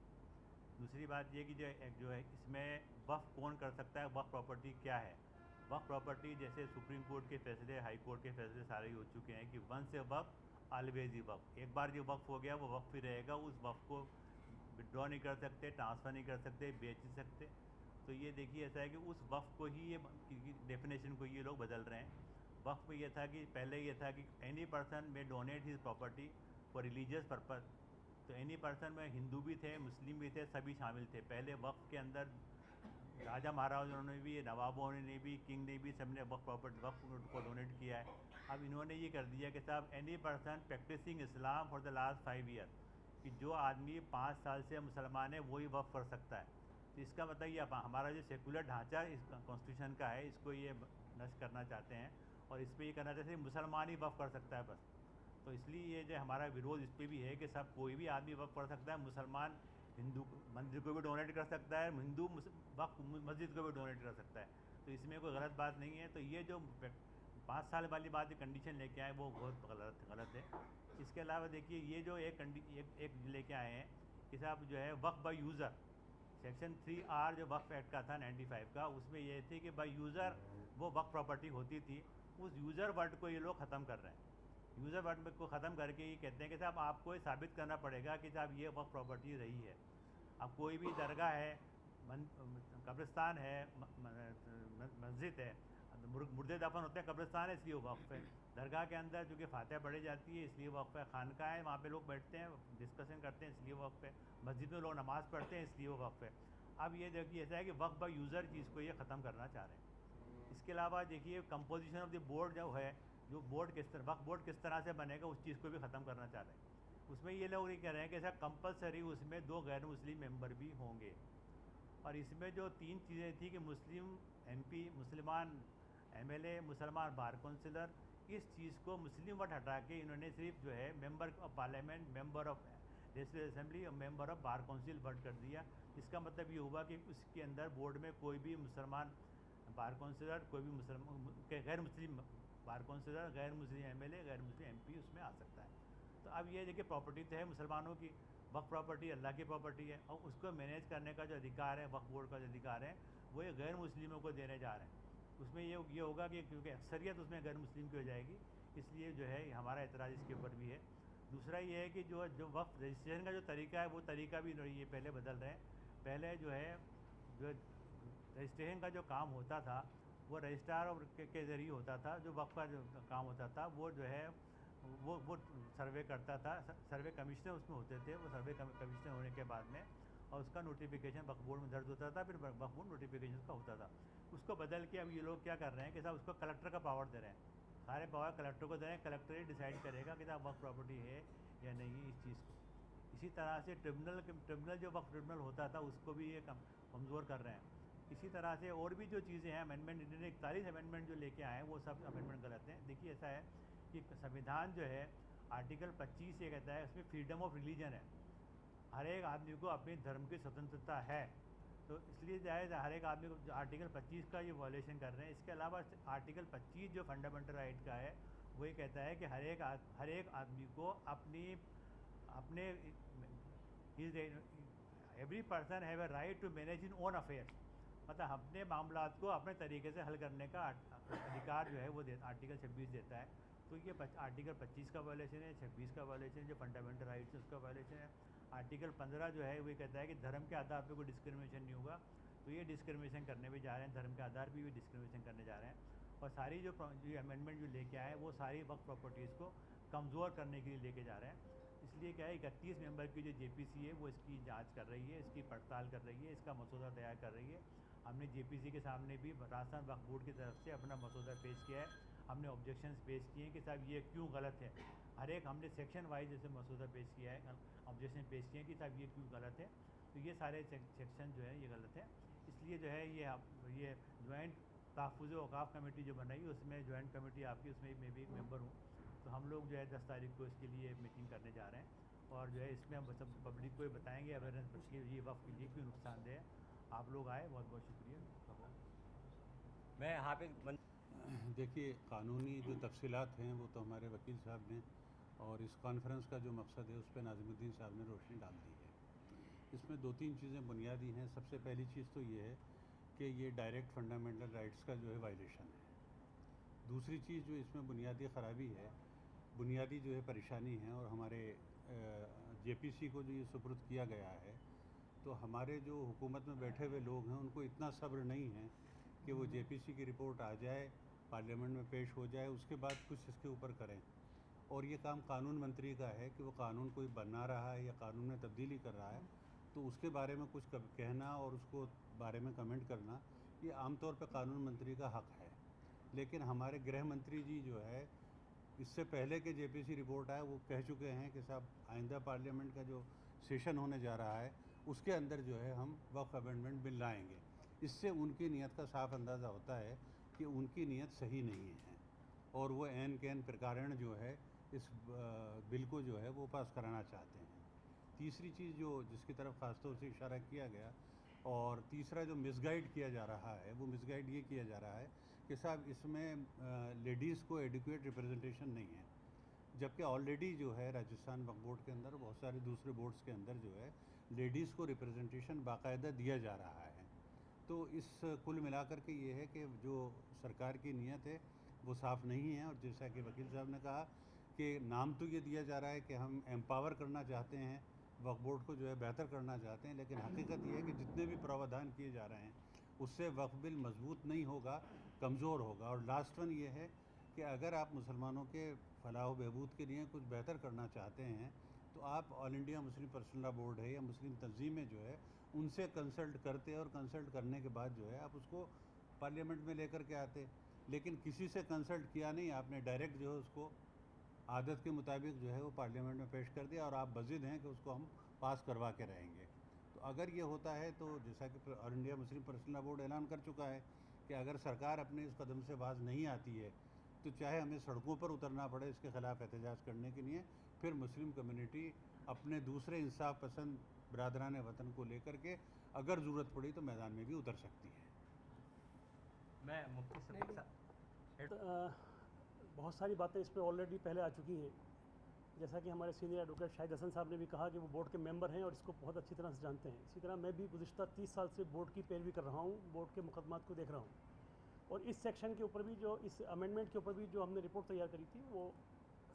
दूसरी बात ये कि जो है इसमें वक्फ कौन कर सकता है, वक्फ प्रॉपर्टी क्या है। वक्फ प्रॉपर्टी जैसे सुप्रीम कोर्ट के फैसले, हाई कोर्ट के फैसले सारे ही हो चुके हैं कि वंस ए वक्फ ऑलवेज ही वक्फ। एक बार जो वक्फ हो गया वो वक्फ ही रहेगा, उस वक्फ को विड्रॉ नहीं कर सकते, ट्रांसफ़र नहीं कर सकते, बेच नहीं सकते। तो ये देखिए ऐसा है कि उस वक्फ को ही ये डेफिनेशन को ये लोग बदल रहे हैं। वक्फ में ये था कि पहले ये था कि एनी पर्सन में donate his property for religious purpose. तो एनी पर्सन में हिंदू भी थे, मुस्लिम भी थे, सभी शामिल थे। पहले वक्फ के अंदर राजा महाराजाओं ने भी, नवाबों ने भी, किंग ने भी, सबने वक्फ को डोनेट किया है। अब इन्होंने ये कर दिया कि साहब any person practising Islam for the last 5 year, कि जो आदमी 5 साल से मुसलमान है वही वक्फ कर सकता है। तो इसका मतलब ये हमारा जो सेकुलर ढांचा इस कॉन्स्टिट्यूशन का है, इसको ये नष्ट करना चाहते हैं और इस पर ये करना चाहते हैं मुसलमान ही वक्फ कर सकता है बस। तो इसलिए ये जो हमारा विरोध इस पर भी है कि सब कोई भी आदमी वक्फ कर सकता है। मुसलमान हिंदू मंदिर को भी डोनेट कर सकता है, हिंदू वक्फ मस्जिद को भी डोनेट कर सकता है। तो इसमें कोई गलत बात नहीं है। तो ये जो 5 साल वाली बात जो कंडीशन लेके आए वो बहुत गलत है। इसके अलावा देखिए, ये जो एक लेके आए हैं कि साहब जो है वक्फ बाय यूज़र, सेक्शन 3R जो वक्फ एक्ट का था 95 का, उसमें ये थी कि बाय यूज़र वो वक्फ प्रॉपर्टी होती थी। उस यूज़र वर्ड को ये लोग ख़त्म कर रहे हैं। यूज़र वर्ड को ख़त्म करके ये कहते हैं कि साहब आपको ये साबित करना पड़ेगा कि साहब ये वक्फ प्रॉपर्टी रही है। अब कोई भी दरगाह है, कब्रिस्तान है, मस्जिद है, मुर्दे दफन होते हैं कब्रिस्तान है इसलिए वो वक्फ है। दरगाह के अंदर जो कि फातिहा पढ़ी जाती है इसलिए वक्फ है। खानका है, वहाँ पे लोग बैठते हैं, डिस्कशन करते हैं, इसलिए वक्फ है। मस्जिद में लोग नमाज़ पढ़ते हैं इसलिए वो वक्फ है। अब ये देखिए ऐसा है कि वक्फ बाय यूज़र चीज़ को ये ख़त्म करना चाह रहे हैं। इसके अलावा देखिए कंपोजिशन ऑफ द बोर्ड जो है, जो बोर्ड किस तरह वक्फ बोर्ड किस तरह से बनेगा उस चीज़ को भी ख़त्म करना चाह रहे हैं। उसमें ये लोग ये कह रहे हैं कि ऐसा कंपलसरी उसमें 2 गैर मुस्लिम मेंबर भी होंगे। और इसमें जो 3 चीज़ें थी कि मुस्लिम MP, मुसलमान MLA, मुसलमान बार काउंसिलर, इस चीज़ को मुस्लिम वर्ड हटा के इन्होंने सिर्फ जो है member of parliament, member of legislative assembly और member of bar council word कर दिया। इसका मतलब ये हुआ कि उसके अंदर बोर्ड में कोई भी मुसलमान बार काउंसिलर, कोई भी मुसलमान गैर मुस्लिम बार काउंसिलर, गैर मुस्लिम एमएलए, गैर मुस्लिम एमपी उसमें आ सकता है। तो अब ये देखिए प्रॉपर्टी तो है मुसलमानों की, वक्फ प्रॉपर्टी अल्लाह की प्रॉपर्टी है, और उसको मैनेज करने का जो अधिकार है, वक्फ बोर्ड का जो अधिकार है, वो ये गैर मुस्लिमों को देने जा रहे हैं। उसमें ये होगा कि क्योंकि अक्सरियत उसमें गैर मुस्लिम की हो जाएगी, इसलिए जो है हमारा एतराज़ इसके ऊपर भी है। दूसरा ये है कि जो वक्फ रजिस्ट्रेशन का जो तरीका है वो तरीका भी ये पहले बदल रहे हैं। पहले जो है जो रजिस्ट्रेशन का जो काम होता था वो रजिस्ट्रार और के ज़रिए होता था। जो वक्फ का जो काम होता था वो जो है वो सर्वे करता था, सर्वे कमिश्नर उसमें होते थे। वो सर्वे कमिश्नर होने के बाद में और उसका नोटिफिकेशन वक्फ बोर्ड में दर्ज होता था, फिर वक्फ बोर्ड नोटिफिकेशन का होता था। उसको बदल के अब ये लोग क्या कर रहे हैं कि साहब उसको कलेक्टर का पावर दे रहे हैं, सारे पावर कलेक्टर को दे रहे हैं। कलेक्टर ही डिसाइड करेगा कि साहब वक्फ प्रॉपर्टी है या नहीं इस चीज़ को। इसी तरह से ट्रिब्यूनल जो वक्फ ट्रिब्यूनल होता था उसको भी ये कमज़ोर कर रहे हैं। इसी तरह से और भी जो चीज़ें हैं अमेंडमेंट, इन्होंने 41 अमेंडमेंट जो लेके आए हैं वो सब अमेंडमेंट गलत हैं। देखिए ऐसा है कि संविधान जो है आर्टिकल 25 ये कहता है उसमें फ्रीडम ऑफ रिलीजन है, हर एक आदमी को अपने धर्म की स्वतंत्रता है। तो इसलिए जायज़ हर एक आदमी को आर्टिकल 25 का ये वायलेशन कर रहे हैं। इसके अलावा आर्टिकल 25 जो फंडामेंटल राइट का है वो ये कहता है कि हर एक आदमी को अपने every person have a right to manage in own affairs, मतलब अपने मामलात को अपने तरीके से हल करने का अधिकार जो है वो आर्टिकल 26 देता है। तो ये आर्टिकल 25 का वायलेशन है, 26 का वायलेशन है, जो फंडामेंटल राइट्स है उसका वायलेशन है। आर्टिकल 15 जो है वो कहता है कि धर्म के आधार पर कोई डिस्क्रिमिनेशन नहीं होगा, तो ये डिस्क्रिमिनेशन करने भी जा रहे हैं, धर्म के आधार पर भी डिस्क्रिमिनेशन करने जा रहे हैं। और सारी जो अमेंडमेंट जो लेके आए हैं वो सारी वक्फ प्रॉपर्टीज़ को कमज़ोर करने के लिए लेके जा रहे हैं। इसलिए क्या है 31 मेंबर की जो जेपीसी है वो इसकी जांच कर रही है, इसकी पड़ताल कर रही है, इसका मसौदा तैयार कर रही है। हमने जेपीसी के सामने भी राजस्थान वक्फ बोर्ड की तरफ से अपना मसौदा पेश किया है, हमने ऑब्जेक्शंस पेश किए हैं कि साहब ये क्यों गलत है। हर एक हमने सेक्शन वाइज जैसे मसौदा पेश किया है, ऑब्जेक्शन पेश किए हैं कि साहब ये क्यों गलत है। तो ये सारे सेक्शन जो है ये गलत है। इसलिए जो है ये जॉइंट तहफ़्फ़ुज़ औक़ाफ़ कमेटी जो बनाई उसमें जॉइंट कमेटी आपकी, उसमें मैं भी एक मेंबर हूँ। तो हम लोग जो है 10 तारीख को इसके लिए मीटिंग करने जा रहे हैं और जो है इसमें हम सब पब्लिक को बताएंगे अवेयरनेस कि ये वक्फ के लिए क्यों नुकसानदेह है। आप लोग आए, बहुत बहुत शुक्रिया। मैं हाफिज़ देखिए कानूनी जो तफसीलात हैं वो तो हमारे वकील साहब ने और इस कॉन्फ्रेंस का जो मकसद है उस पर नाज़िमुद्दीन साहब ने रोशनी डाल दी है। इसमें 2-3 चीज़ें बुनियादी हैं। सबसे पहली चीज़ तो ये है कि ये डायरेक्ट फंडामेंटल राइट्स का जो है वायलेशन है। दूसरी चीज़ जो इसमें बुनियादी ख़राबी है, बुनियादी जो है परेशानी है, और हमारे जेपीसी को जो ये सुपुर्द किया गया है तो हमारे जो हुकूमत में बैठे हुए लोग हैं उनको इतना सब्र नहीं है कि वो जेपीसी की रिपोर्ट आ जाए, पार्लियामेंट में पेश हो जाए, उसके बाद कुछ इसके ऊपर करें। और ये काम कानून मंत्री का है कि वो कानून कोई बना रहा है या कानून में तब्दीली कर रहा है तो उसके बारे में कुछ कहना और उसको बारे में कमेंट करना ये आमतौर पर कानून मंत्री का हक़ है। लेकिन हमारे गृह मंत्री जी जो है इससे पहले के जेपीसी रिपोर्ट आए वो कह चुके हैं कि साहब आइंदा पार्लियामेंट का जो सेशन होने जा रहा है उसके अंदर जो है हम वक्फ अमेंडमेंट बिल लाएंगे। इससे उनकी नीयत का साफ अंदाज़ा होता है कि उनकी नीयत सही नहीं है और वो एन कैन प्रकारण जो है इस बिल को जो है वो पास कराना चाहते हैं। तीसरी चीज़ जो जिसकी तरफ ख़ासतौर से इशारा किया गया और तीसरा जो मिसगाइड किया जा रहा है वो मिसगाइड ये किया जा रहा है कि साहब इसमें लेडीज़ को एडिक्वेट रिप्रेजेंटेशन नहीं है, जबकि ऑलरेडी जो है राजस्थान वक्फ बोर्ड के अंदर बहुत सारे दूसरे बोर्ड्स के अंदर जो है लेडीज़ को रिप्रेजेंटेशन बाकायदा दिया जा रहा है। तो इस कुल मिलाकर के ये है कि जो सरकार की नीयत है वो साफ़ नहीं है। और जैसा कि वकील साहब ने कहा कि नाम तो ये दिया जा रहा है कि हम एम्पावर करना चाहते हैं, वक्फ बोर्ड को जो है बेहतर करना चाहते हैं, लेकिन हकीकत ये है कि जितने भी प्रावधान किए जा रहे हैं उससे वक्फ बिल मजबूत नहीं होगा, कमज़ोर होगा। और लास्ट वन ये है कि अगर आप मुसलमानों के फलाह बहबूद के लिए कुछ बेहतर करना चाहते हैं तो आप all India Muslim personal law board है या मुस्लिम तंजीमें जो है उनसे कंसल्ट करते और कंसल्ट करने के बाद जो है आप उसको पार्लियामेंट में लेकर के आते। लेकिन किसी से कंसल्ट किया नहीं, आपने डायरेक्ट जो है उसको आदत के मुताबिक जो है वो पार्लियामेंट में पेश कर दिया और आप बज़िद हैं कि उसको हम पास करवा के रहेंगे। तो अगर ये होता है तो जैसा कि all India Muslim personal law board ऐलान कर चुका है कि अगर सरकार अपने इस कदम से बाज नहीं आती है तो चाहे हमें सड़कों पर उतरना पड़े इसके ख़िलाफ़ एहतजाज करने के लिए, फिर मुस्लिम कम्युनिटी अपने दूसरे इंसाफ पसंद बरदरान वतन को लेकर के अगर ज़रूरत पड़ी तो मैदान में भी उतर सकती है। मैं मुफ्ती सदीक साहब बहुत सारी बातें इस पर ऑलरेडी पहले आ चुकी हैं। जैसा कि हमारे सीनियर एडवोकेट शाहिद हसन साहब ने भी कहा कि वो बोर्ड के मेंबर हैं और इसको बहुत अच्छी तरह से जानते हैं। इसी तरह मैं भी गुज़िश्ता 30 साल से बोर्ड की पैरवी कर रहा हूँ, बोर्ड के मुकदमात को देख रहा हूँ। और इस सेक्शन के ऊपर भी जो इस अमेंडमेंट के ऊपर भी जो हमने रिपोर्ट तैयार करी थी वो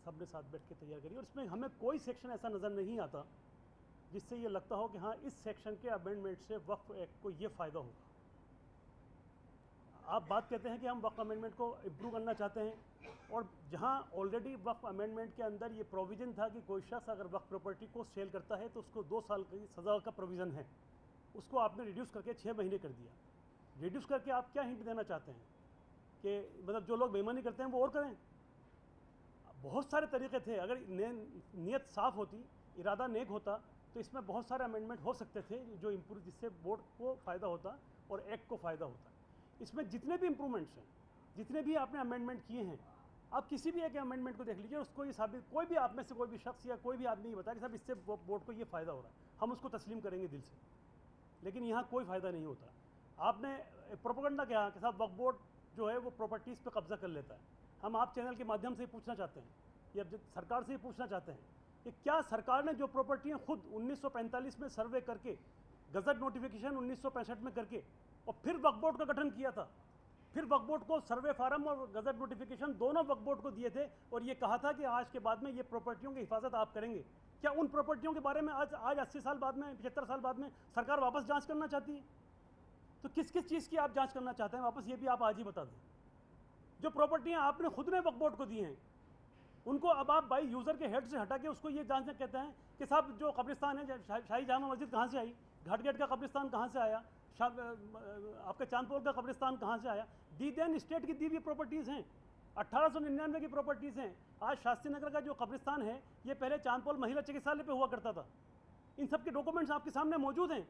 सब ने साथ बैठ के तैयार करी, और इसमें हमें कोई सेक्शन ऐसा नज़र नहीं आता जिससे ये लगता हो कि हाँ इस सेक्शन के अमेंडमेंट से वक्फ एक्ट को ये फ़ायदा होगा। आप बात कहते हैं कि हम वक्फ अमेंडमेंट को इम्प्रूव करना चाहते हैं, और जहां ऑलरेडी वक्फ अमेंडमेंट के अंदर ये प्रोविज़न था कि कोई शख्स अगर वक्फ प्रॉपर्टी को सेल करता है तो उसको 2 साल की सज़ा का प्रोविज़न है, उसको आपने रिड्यूस करके 6 महीने कर दिया। रिड्यूस करके आप क्या हिंट देना चाहते हैं कि मतलब जो लोग बेईमानी करते हैं वो और करें? बहुत सारे तरीक़े थे। अगर नीयत साफ़ होती, इरादा नेक होता, तो इसमें बहुत सारे अमेंडमेंट हो सकते थे जो इम्प्रूव, जिससे बोर्ड को फ़ायदा होता और एक्ट को फ़ायदा होता। इसमें जितने भी इम्प्रूवमेंट्स हैं, जितने भी आपने अमेंडमेंट किए हैं, आप किसी भी एक अमेंडमेंट को देख लीजिए, उसको ये साबित, कोई भी आप में से कोई भी शख्स या कोई भी आदमी ये बताया कि साहब इससे बोर्ड को ये फ़ायदा हो रहा है, हम उसको तस्लीम करेंगे दिल से। लेकिन यहाँ कोई फ़ायदा नहीं होता। आपने प्रोपेगेंडा क्या कि साहब वक्फ बोर्ड जो है वो प्रॉपर्टीज़ पे कब्जा कर लेता है। हम आप चैनल के माध्यम से पूछना चाहते हैं या सरकार से ही पूछना चाहते हैं कि क्या सरकार ने जो प्रॉपर्टियाँ खुद 1945 में सर्वे करके, गज़ट नोटिफिकेशन 1965 में करके, और फिर वक्फ बोर्ड का गठन किया था, फिर वक्फ बोर्ड को सर्वे फार्म और गज़ट नोटिफिकेशन दोनों वक्फ बोर्ड को दिए थे, और ये कहा था कि आज के बाद में ये प्रॉपर्टियों की हिफाजत आप करेंगे, क्या उन प्रॉपर्टियों के बारे में आज 80 साल बाद में, 75 साल बाद में सरकार वापस जांच करना चाहती है? तो किस किस चीज़ की आप जांच करना चाहते हैं वापस, ये भी आप आज ही बता दें। जो प्रॉपर्टियाँ आपने खुद ने वक्फ बोर्ड को दी हैं, उनको अब आप बाई यूज़र के हेड से हटा के उसको ये जांचना कहते हैं कि साहब जो कब्रिस्तान है, शाही जामा मस्जिद कहाँ से आई, घाटगेट का कब्रिस्तान कहाँ से आया, आपके चांदपोल का कब्रिस्तान कहाँ से आया? दी देन स्टेट की दी हुई प्रॉपर्टीज़ हैं, 1899 की प्रॉपर्टीज़ हैं। आज शास्त्री नगर का जो कब्रिस्तान है ये पहले चांदपोल महिला चिकित्सालय पे हुआ करता था। इन सब के डॉक्यूमेंट्स आपके सामने मौजूद हैं।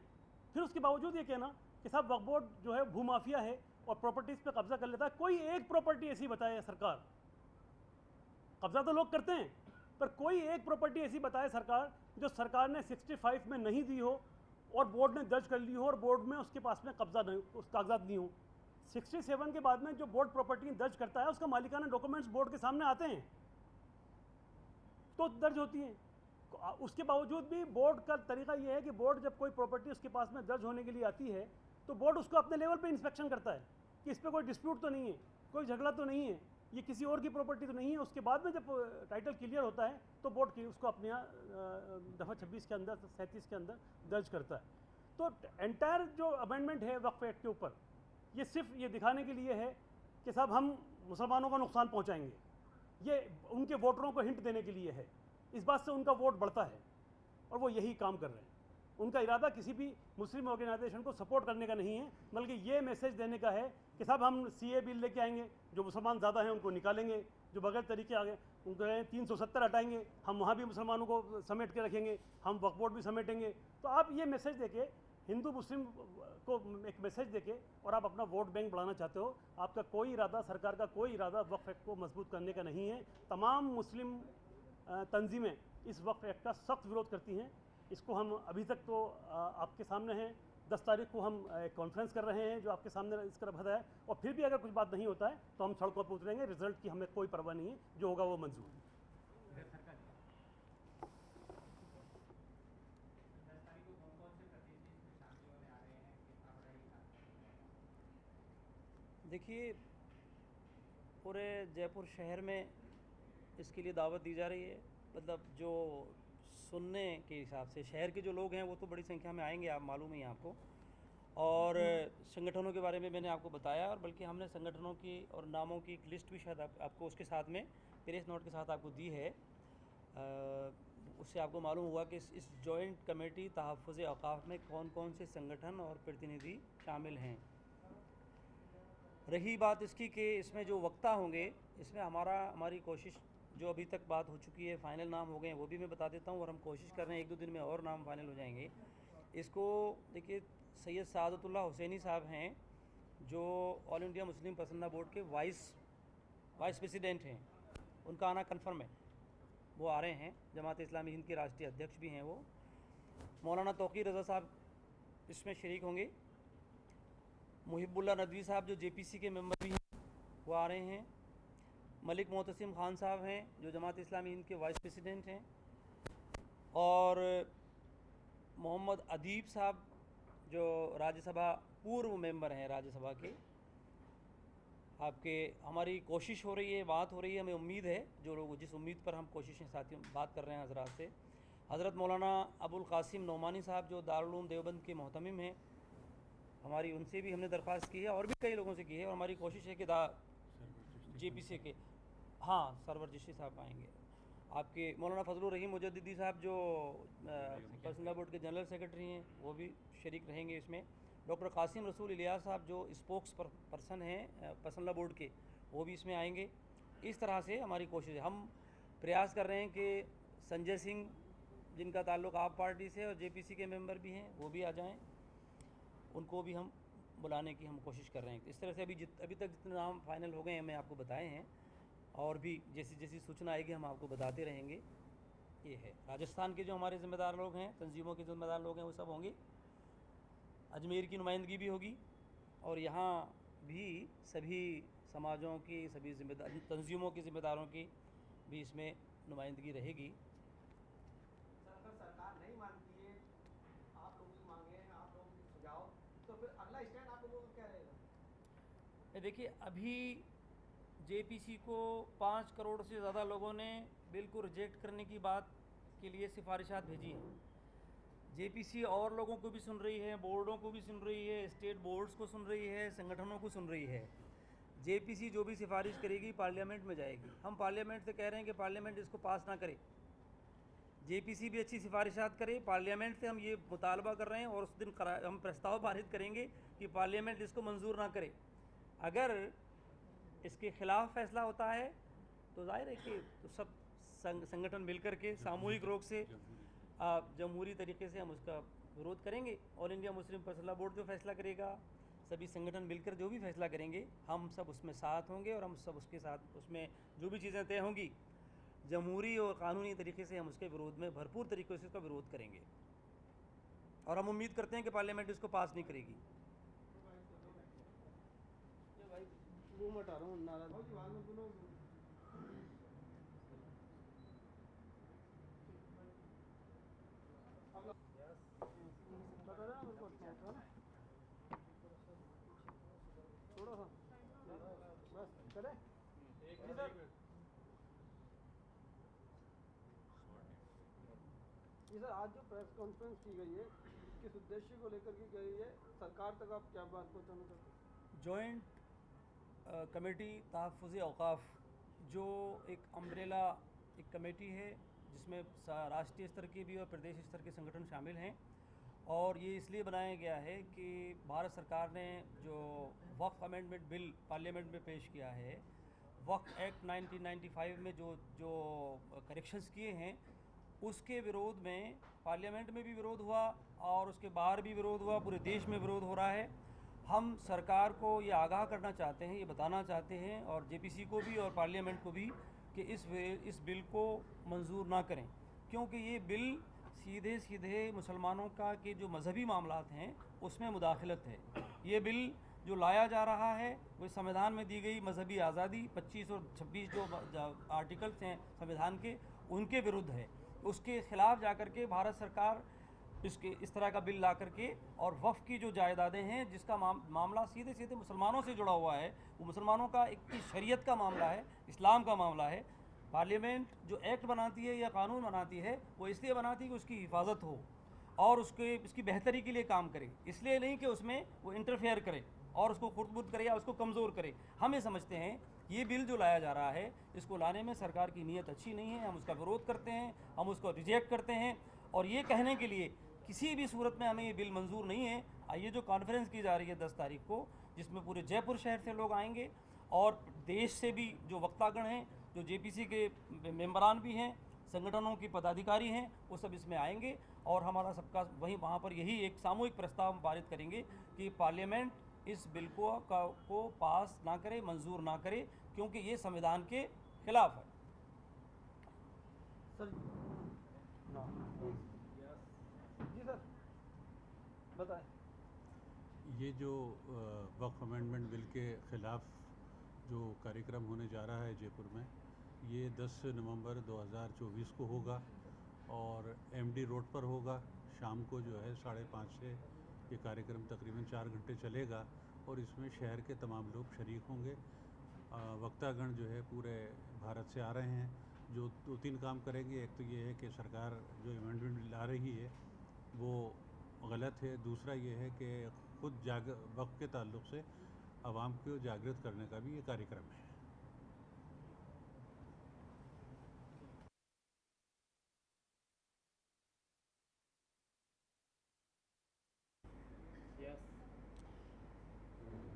फिर उसके बावजूद ये कहना कि साहब वक्फ बोर्ड जो है भूमाफिया है और प्रॉपर्टीज़ पे कब्जा कर लेता है। कोई एक प्रॉपर्टी ऐसी बताए सरकार, कब्जा तो लोग करते हैं, पर कोई एक प्रॉपर्टी ऐसी बताए सरकार जो सरकार ने 65 में नहीं दी हो और बोर्ड ने दर्ज कर ली हो और बोर्ड में उसके पास में कब्जा नहीं, उस कागजात नहीं हो। 67 के बाद में जो बोर्ड प्रॉपर्टी दर्ज करता है उसका मालिकाना डॉक्यूमेंट्स बोर्ड के सामने आते हैं तो दर्ज होती हैं। उसके बावजूद भी बोर्ड का तरीका यह है कि बोर्ड जब कोई प्रॉपर्टी उसके पास में दर्ज होने के लिए आती है तो बोर्ड उसको अपने लेवल पे इंस्पेक्शन करता है कि इस पर कोई डिस्प्यूट तो नहीं है, कोई झगड़ा तो नहीं है, ये किसी और की प्रॉपर्टी तो नहीं है। उसके बाद में जब टाइटल क्लियर होता है तो बोर्ड की उसको अपने यहाँ दफ़ा 26 के अंदर, 37 के अंदर दर्ज करता है। तो एंटायर जो अमेंडमेंट है वक्फ एक्ट के ऊपर, ये सिर्फ ये दिखाने के लिए है कि साहब हम मुसलमानों को नुकसान पहुँचाएंगे, ये उनके वोटरों को हिंट देने के लिए है। इस बात से उनका वोट बढ़ता है और वो यही काम कर रहे हैं। उनका इरादा किसी भी मुस्लिम ऑर्गेनाइजेशन को सपोर्ट करने का नहीं है, बल्कि ये मैसेज देने का है कि साहब हम CA बिल लेके आएंगे, जो मुसलमान ज़्यादा हैं उनको निकालेंगे, जो बगैर तरीके आगे उनको 370 हटाएंगे, हम वहाँ भी मुसलमानों को समेट के रखेंगे, हम वक्फ बोर्ड भी समेटेंगे। तो आप ये मैसेज देके हिंदू मुस्लिम को एक मैसेज देके और आप अपना वोट बैंक बढ़ाना चाहते हो। आपका कोई इरादा, सरकार का कोई इरादा वक्फ एक्ट को मजबूत करने का नहीं है। तमाम मुस्लिम तंजीमें इस वक्फ एक्ट का सख्त विरोध करती हैं। इसको हम अभी तक तो आपके सामने हैं, 10 तारीख को हम एक कॉन्फ्रेंस कर रहे हैं जो आपके सामने इसका रखा है, और फिर भी अगर कुछ बात नहीं होता है तो हम सड़कों पर उतरेंगे। रिजल्ट की हमें कोई परवाह नहीं है, जो होगा वो मंजूर है। देखिए, पूरे जयपुर शहर में इसके लिए दावत दी जा रही है। मतलब जो सुनने के हिसाब से शहर के जो लोग हैं वो तो बड़ी संख्या में आएंगे, आप मालूम ही है आपको। और संगठनों के बारे में मैंने आपको बताया, और बल्कि हमने संगठनों की और नामों की एक लिस्ट भी शायद आपको उसके साथ में प्रेस नोट के साथ आपको दी है। उससे आपको मालूम हुआ कि इस जॉइंट कमेटी तहफ़्फ़ुज़ औक़ाफ़ में कौन कौन से संगठन और प्रतिनिधि शामिल हैं। रही बात इसकी कि इसमें जो वक्ता होंगे, इसमें हमारी कोशिश जो अभी तक बात हो चुकी है, फ़ाइनल नाम हो गए हैं वो भी मैं बता देता हूँ, और हम कोशिश कर रहे हैं 1-2 दिन में और नाम फ़ाइनल हो जाएंगे। इसको देखिए, सैयद सादतुल्लाह हुसैनी साहब हैं जो ऑल इंडिया मुस्लिम पसंदा बोर्ड के वाइस वाइस प्रेसिडेंट हैं, उनका आना कन्फर्म है, वो आ रहे हैं। जमात इस्लामी हिंद के राष्ट्रीय अध्यक्ष भी हैं वो। मौलाना तौकीर रज़ा साहब इसमें शरीक होंगे। मुहिबुल्लाह नदवी साहब जो जेपीसी के मेंबर भी हैं वो आ रहे हैं। मलिक मोहतसिम खान साहब हैं जो जमात इस्लामी हिंद के वाइस प्रेसिडेंट हैं। और मोहम्मद अदीब साहब जो राज्यसभा पूर्व मेंबर हैं राज्यसभा के। आपके हमारी कोशिश हो रही है, बात हो रही है, हमें उम्मीद है, जो लोग जिस उम्मीद पर हम कोशिशें साथियों बात कर रहे हैं हजरात से, हज़रत मौलाना अबुल कासिम नोमानी साहब जो दारुल उलूम देवबंद के मोहतमिम हैं, हमारी उनसे भी हमने दरख्वास्त की है और भी कई लोगों से की है। और हमारी कोशिश है कि जेपीसी के सरवर चिश्ती साहब आएंगे। आपके मौलाना फजलुर रहीम मुजद्दिदी साहब जो पर्सनल बोर्ड के जनरल सेक्रेटरी हैं वो भी शरीक रहेंगे इसमें। डॉक्टर कासिम रसूल इलियास साहब जो स्पोक्स पर्सन हैं पर्सनल बोर्ड के, वो भी इसमें आएंगे। इस तरह से हमारी कोशिश है। हम प्रयास कर रहे हैं कि संजय सिंह जिनका ताल्लुक़ आप पार्टी से और जेपीसी के मेंबर भी हैं वो भी आ जाएं, उनको भी हम बुलाने की हम कोशिश कर रहे हैं। इस तरह से अभी तक जितने नाम फाइनल हो गए हैं हमें आपको बताए हैं, और भी जैसी जैसी सूचना आएगी हम आपको बताते रहेंगे। ये है राजस्थान के जो हमारे ज़िम्मेदार लोग हैं, तंजीमों के ज़िम्मेदार लोग हैं, वो सब होंगे। अजमेर की नुमाइंदगी भी होगी और यहाँ भी सभी समाजों की, सभी ज़िम्मेदार तंजीमों के ज़िम्मेदारों की भी इसमें नुमाइंदगी रहेगी। अगर सरकार नहीं मानती है आप लोगों की मांगे, आप लोगों की सुझाव, तो फिर अगला स्टैंड आप लोगों का क्या रहेगा? देखिए, अभी जेपीसी को 5 करोड़ से ज़्यादा लोगों ने बिल को रिजेक्ट करने की बात के लिए सिफारिशात भेजी हैं। जेपीसी और लोगों को भी सुन रही है, बोर्डों को भी सुन रही है, स्टेट बोर्ड्स को सुन रही है, संगठनों को सुन रही है। जेपीसी जो भी सिफारिश करेगी पार्लियामेंट में जाएगी। हम पार्लियामेंट से कह रहे हैं कि पार्लियामेंट इसको पास ना करे। जेपीसी भी अच्छी सिफारिशात करे, पार्लियामेंट से हम ये मुतालबा कर रहे हैं और उस दिन हम प्रस्ताव पारित करेंगे कि पार्लियामेंट इसको मंजूर ना करे। अगर इसके ख़िलाफ़ फैसला होता है तो जाहिर है कि तो सब संगठन मिलकर के सामूहिक रूप से जमहूरी तरीके से हम उसका विरोध करेंगे। All India Muslim personal board जो फैसला करेगा, सभी संगठन मिलकर जो भी फैसला करेंगे, हम सब उसमें साथ होंगे और हम सब उसके साथ उसमें जो भी चीज़ें तय होंगी जमहूरी और कानूनी तरीके से हम उसके विरोध में भरपूर तरीके से उसका विरोध करेंगे। और हम उम्मीद करते हैं कि पार्लियामेंट इसको पास नहीं करेगी। थोड़ा सा बस चले। जी सर, आज जो प्रेस कॉन्फ्रेंस की गई है किस उद्देश्य को लेकर की गई है, सरकार तक आप क्या बात पहुँचाना चाहते हैं? जॉइंट कमेटी तहफ़्फ़ुज़ औक़ाफ़ जो एक अम्ब्रेला एक कमेटी है जिसमें राष्ट्रीय स्तर के भी और प्रदेश स्तर के संगठन शामिल हैं, और ये इसलिए बनाया गया है कि भारत सरकार ने जो वक्फ़ अमेंडमेंट बिल पार्लियामेंट में पेश किया है, वक्फ़ एक्ट 1995 में जो करेक्शंस किए हैं, उसके विरोध में पार्लियामेंट में भी विरोध हुआ और उसके बाहर भी विरोध हुआ, पूरे देश में विरोध हो रहा है। हम सरकार को ये आगाह करना चाहते हैं, ये बताना चाहते हैं, और जेपीसी को भी और पार्लियामेंट को भी, कि इस बिल को मंजूर ना करें, क्योंकि ये बिल सीधे सीधे मुसलमानों का के जो मजहबी मामलात हैं उसमें मुदाखलत है। ये बिल जो लाया जा रहा है वो संविधान में दी गई मजहबी आज़ादी 25 और 26 जो आर्टिकल्स हैं संविधान के, उनके विरुद्ध है। उसके ख़िलाफ़ जाकर के भारत सरकार इस तरह का बिल ला करके, और वफ़ की जो जायदादें हैं जिसका मामला सीधे सीधे मुसलमानों से जुड़ा हुआ है, वो मुसलमानों का एक शरीयत का मामला है, इस्लाम का मामला है। पार्लियामेंट जो एक्ट बनाती है या कानून बनाती है वो इसलिए बनाती है कि उसकी हिफाजत हो और उसकी बेहतरी के लिए काम करे, इसलिए नहीं कि उसमें वो इंटरफेयर करे और उसको खुर्द करे या उसको कमज़ोर करे। हम ये समझते हैं ये बिल जो लाया जा रहा है, इसको लाने में सरकार की नीयत अच्छी नहीं है, हम उसका विरोध करते हैं, हम उसको रिजेक्ट करते हैं। और ये कहने के लिए किसी भी सूरत में हमें ये बिल मंजूर नहीं है। ये जो कॉन्फ्रेंस की जा रही है 10 तारीख को, जिसमें पूरे जयपुर शहर से लोग आएंगे और देश से भी जो वक्तागण हैं, जो जेपीसी के मेंबरान भी हैं, संगठनों के पदाधिकारी हैं, वो सब इसमें आएंगे और हमारा सबका वहाँ पर यही एक सामूहिक प्रस्ताव पारित करेंगे कि पार्लियामेंट इस बिल को पास ना करे, मंजूर ना करे, क्योंकि ये संविधान के खिलाफ है। सर जी सर बताएं। ये जो वक्फ अमेंडमेंट बिल के ख़िलाफ़ जो कार्यक्रम होने जा रहा है जयपुर में, ये 10 नवंबर 2024 को होगा और एमडी रोड पर होगा। शाम को जो है 5:30 से ये कार्यक्रम तकरीबन 4 घंटे चलेगा और इसमें शहर के तमाम लोग शरीक होंगे। वक्तागण जो है पूरे भारत से आ रहे हैं, जो 2-3 काम करेंगे। एक तो ये है कि सरकार जो अमेंडमेंट ला रही है वो गलत है। दूसरा ये है कि खुद वक्फ के ताल्लुक़ से आवाम को जागृत करने का भी ये कार्यक्रम है।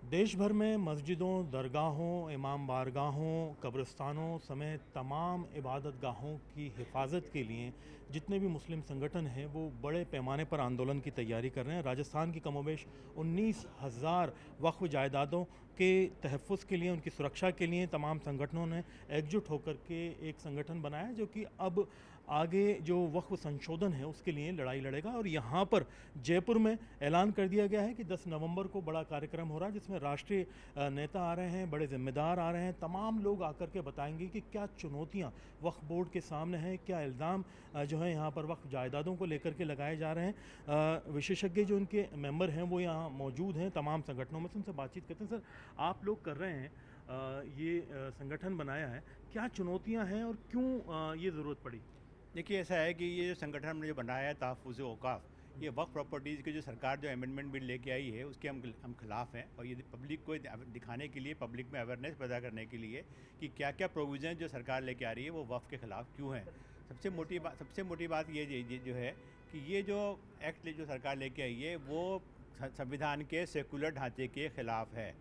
देश भर में मस्जिदों, दरगाहों, इमाम बारगाहों, कब्रिस्तानों समेत तमाम इबादत गाहों की हिफाजत के लिए जितने भी मुस्लिम संगठन हैं वो बड़े पैमाने पर आंदोलन की तैयारी कर रहे हैं। राजस्थान की कमोबेश 19,000 वक्फ जायदादों के तहफ़्फ़ुज़ के लिए, उनकी सुरक्षा के लिए तमाम संगठनों ने एकजुट होकर के एक संगठन बनाया है जो कि अब आगे जो वक्फ संशोधन है उसके लिए लड़ाई लड़ेगा। और यहाँ पर जयपुर में ऐलान कर दिया गया है कि 10 नवंबर को बड़ा कार्यक्रम हो रहा है जिसमें राष्ट्रीय नेता आ रहे हैं, बड़े जिम्मेदार आ रहे हैं। तमाम लोग आकर के बताएंगे कि क्या चुनौतियाँ वक्फ बोर्ड के सामने हैं, क्या इल्ज़ाम जो है यहाँ पर वक्फ जायदादों को लेकर के लगाए जा रहे हैं। विशेषज्ञ जो उनके मेंबर हैं वो यहाँ मौजूद हैं तमाम संगठनों में से, उनसे बातचीत करते हैं। सर, आप लोग कर रहे हैं ये संगठन बनाया है, क्या चुनौतियाँ हैं और क्यों ये ज़रूरत पड़ी? देखिए, ऐसा है कि ये जो संगठन हमने जो बनाया है तहफ़्फ़ुज़ औक़ाफ़, ये वक्फ प्रॉपर्टीज़ की जो सरकार जो अमेंडमेंट बिल लेके आई है उसके हम खिलाफ़ हैं। और ये पब्लिक को दिखाने के लिए, पब्लिक में अवेयरनेस पैदा करने के लिए कि क्या क्या प्रोविज़न जो सरकार लेके आ रही है वो वक्फ के ख़िलाफ़ क्यों है। सबसे मोटी बात ये जो है कि ये जो एक्ट जो सरकार लेके आई है वो संविधान के सेकुलर ढांचे के ख़िलाफ़ है।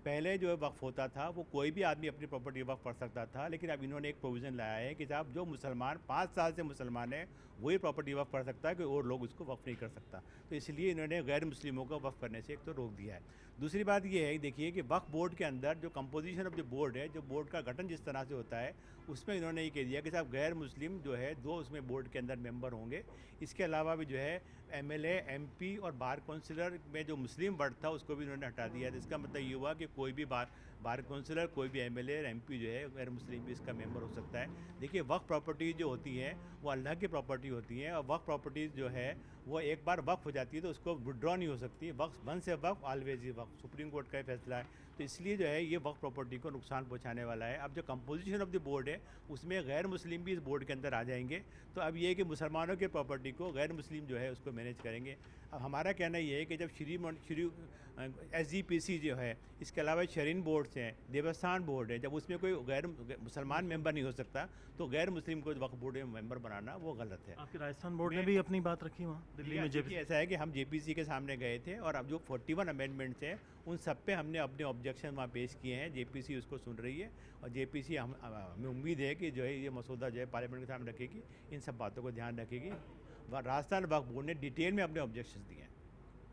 पहले जो वक्फ होता था वो कोई भी आदमी अपनी प्रॉपर्टी वक्फ कर सकता था, लेकिन अब इन्होंने एक प्रोविज़न लाया है कि साहब जो मुसलमान 5 साल से मुसलमान है वही प्रॉपर्टी वक्फ कर सकता है, कोई और लोग उसको वक्फ नहीं कर सकता। तो इसलिए इन्होंने गैर मुस्लिमों को वक्फ करने से एक तो रोक दिया है। दूसरी बात ये है, देखिए कि वक्फ बोर्ड के अंदर जो कंपोजिशन ऑफ द बोर्ड है, जो बोर्ड का गठन जिस तरह से होता है उसमें इन्होंने ये कह दिया कि साहब गैर मुस्लिम जो है 2 उसमें बोर्ड के अंदर मेंबर होंगे। इसके अलावा भी जो है एमएलए, एमपी और बार काउंसिलर में जो मुस्लिम वर्ड था उसको भी इन्होंने हटा दिया है। इसका मतलब ये हुआ कि कोई भी बार काउंसिलर, कोई भी एमएलए और एमपी जो है गैर मुस्लिम भी इसका मेंबर हो सकता है। देखिए, वक्फ प्रॉपर्टीज़ जो होती हैं वो अल्लाह की प्रॉपर्टी होती हैं और वक्फ प्रॉपर्टीज़ जो है वो एक बार वक्फ हो जाती है तो उसको विड्रॉ नहीं हो सकती। वक्फ वन से वक्फ ऑलवेज ही वक्फ, सुप्रीम कोर्ट का फैसला है। तो इसलिए जो है ये वक्फ प्रॉपर्टी को नुकसान पहुंचाने वाला है। अब जो कंपोजिशन ऑफ द बोर्ड है उसमें गैर मुस्लिम भी इस बोर्ड के अंदर आ जाएंगे। तो अब ये है कि मुसलमानों के प्रॉपर्टी को गैर मुस्लिम जो है उसको मैनेज करेंगे। अब हमारा कहना ये है कि जब श्री SGPC जो है, इसके अलावा शरीन बोर्ड्स हैं, देवस्थान बोर्ड है, जब उसमें कोई गैर मुसलमान मेंबर नहीं हो सकता तो गैर मुस्लिम को वक्फ बोर्ड में मेंबर बनाना वो गलत है। आपके राजस्थान बोर्ड ने भी अपनी बात रखी वहाँ दिल्ली में। देखिए, ऐसा है कि हम JPC के सामने गए थे और अब जो 41 अमेंडमेंट्स हैं उन सब पे हमने अपने ऑब्जेक्शन वहाँ पेश किए हैं। JPC उसको सुन रही है और JPC हमें उम्मीद है कि जो है ये मसौदा जो है पार्लियामेंट के सामने रखेगी, इन सब बातों को ध्यान रखेगी। राजस्थान वक्फ बोर्ड ने डिटेल में अपने ऑब्जेक्शंस दिए हैं।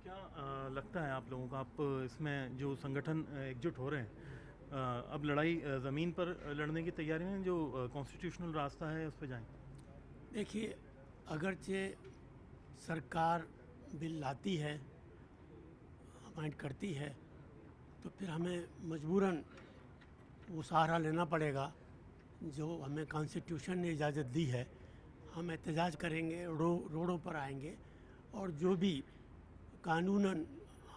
क्या लगता है आप लोगों को, आप इसमें जो संगठन एकजुट हो रहे हैं अब लड़ाई ज़मीन पर लड़ने की तैयारी में, जो कॉन्स्टिट्यूशनल रास्ता है उस पर जाएँ? देखिए, अगरचे सरकार बिल लाती है, अमेंड करती है, तो फिर हमें मजबूरन वो सहारा लेना पड़ेगा जो हमें कॉन्स्टिट्यूशन ने इजाज़त दी है। हम एहतजाज करेंगे, रोडों पर आएंगे और जो भी कानूनन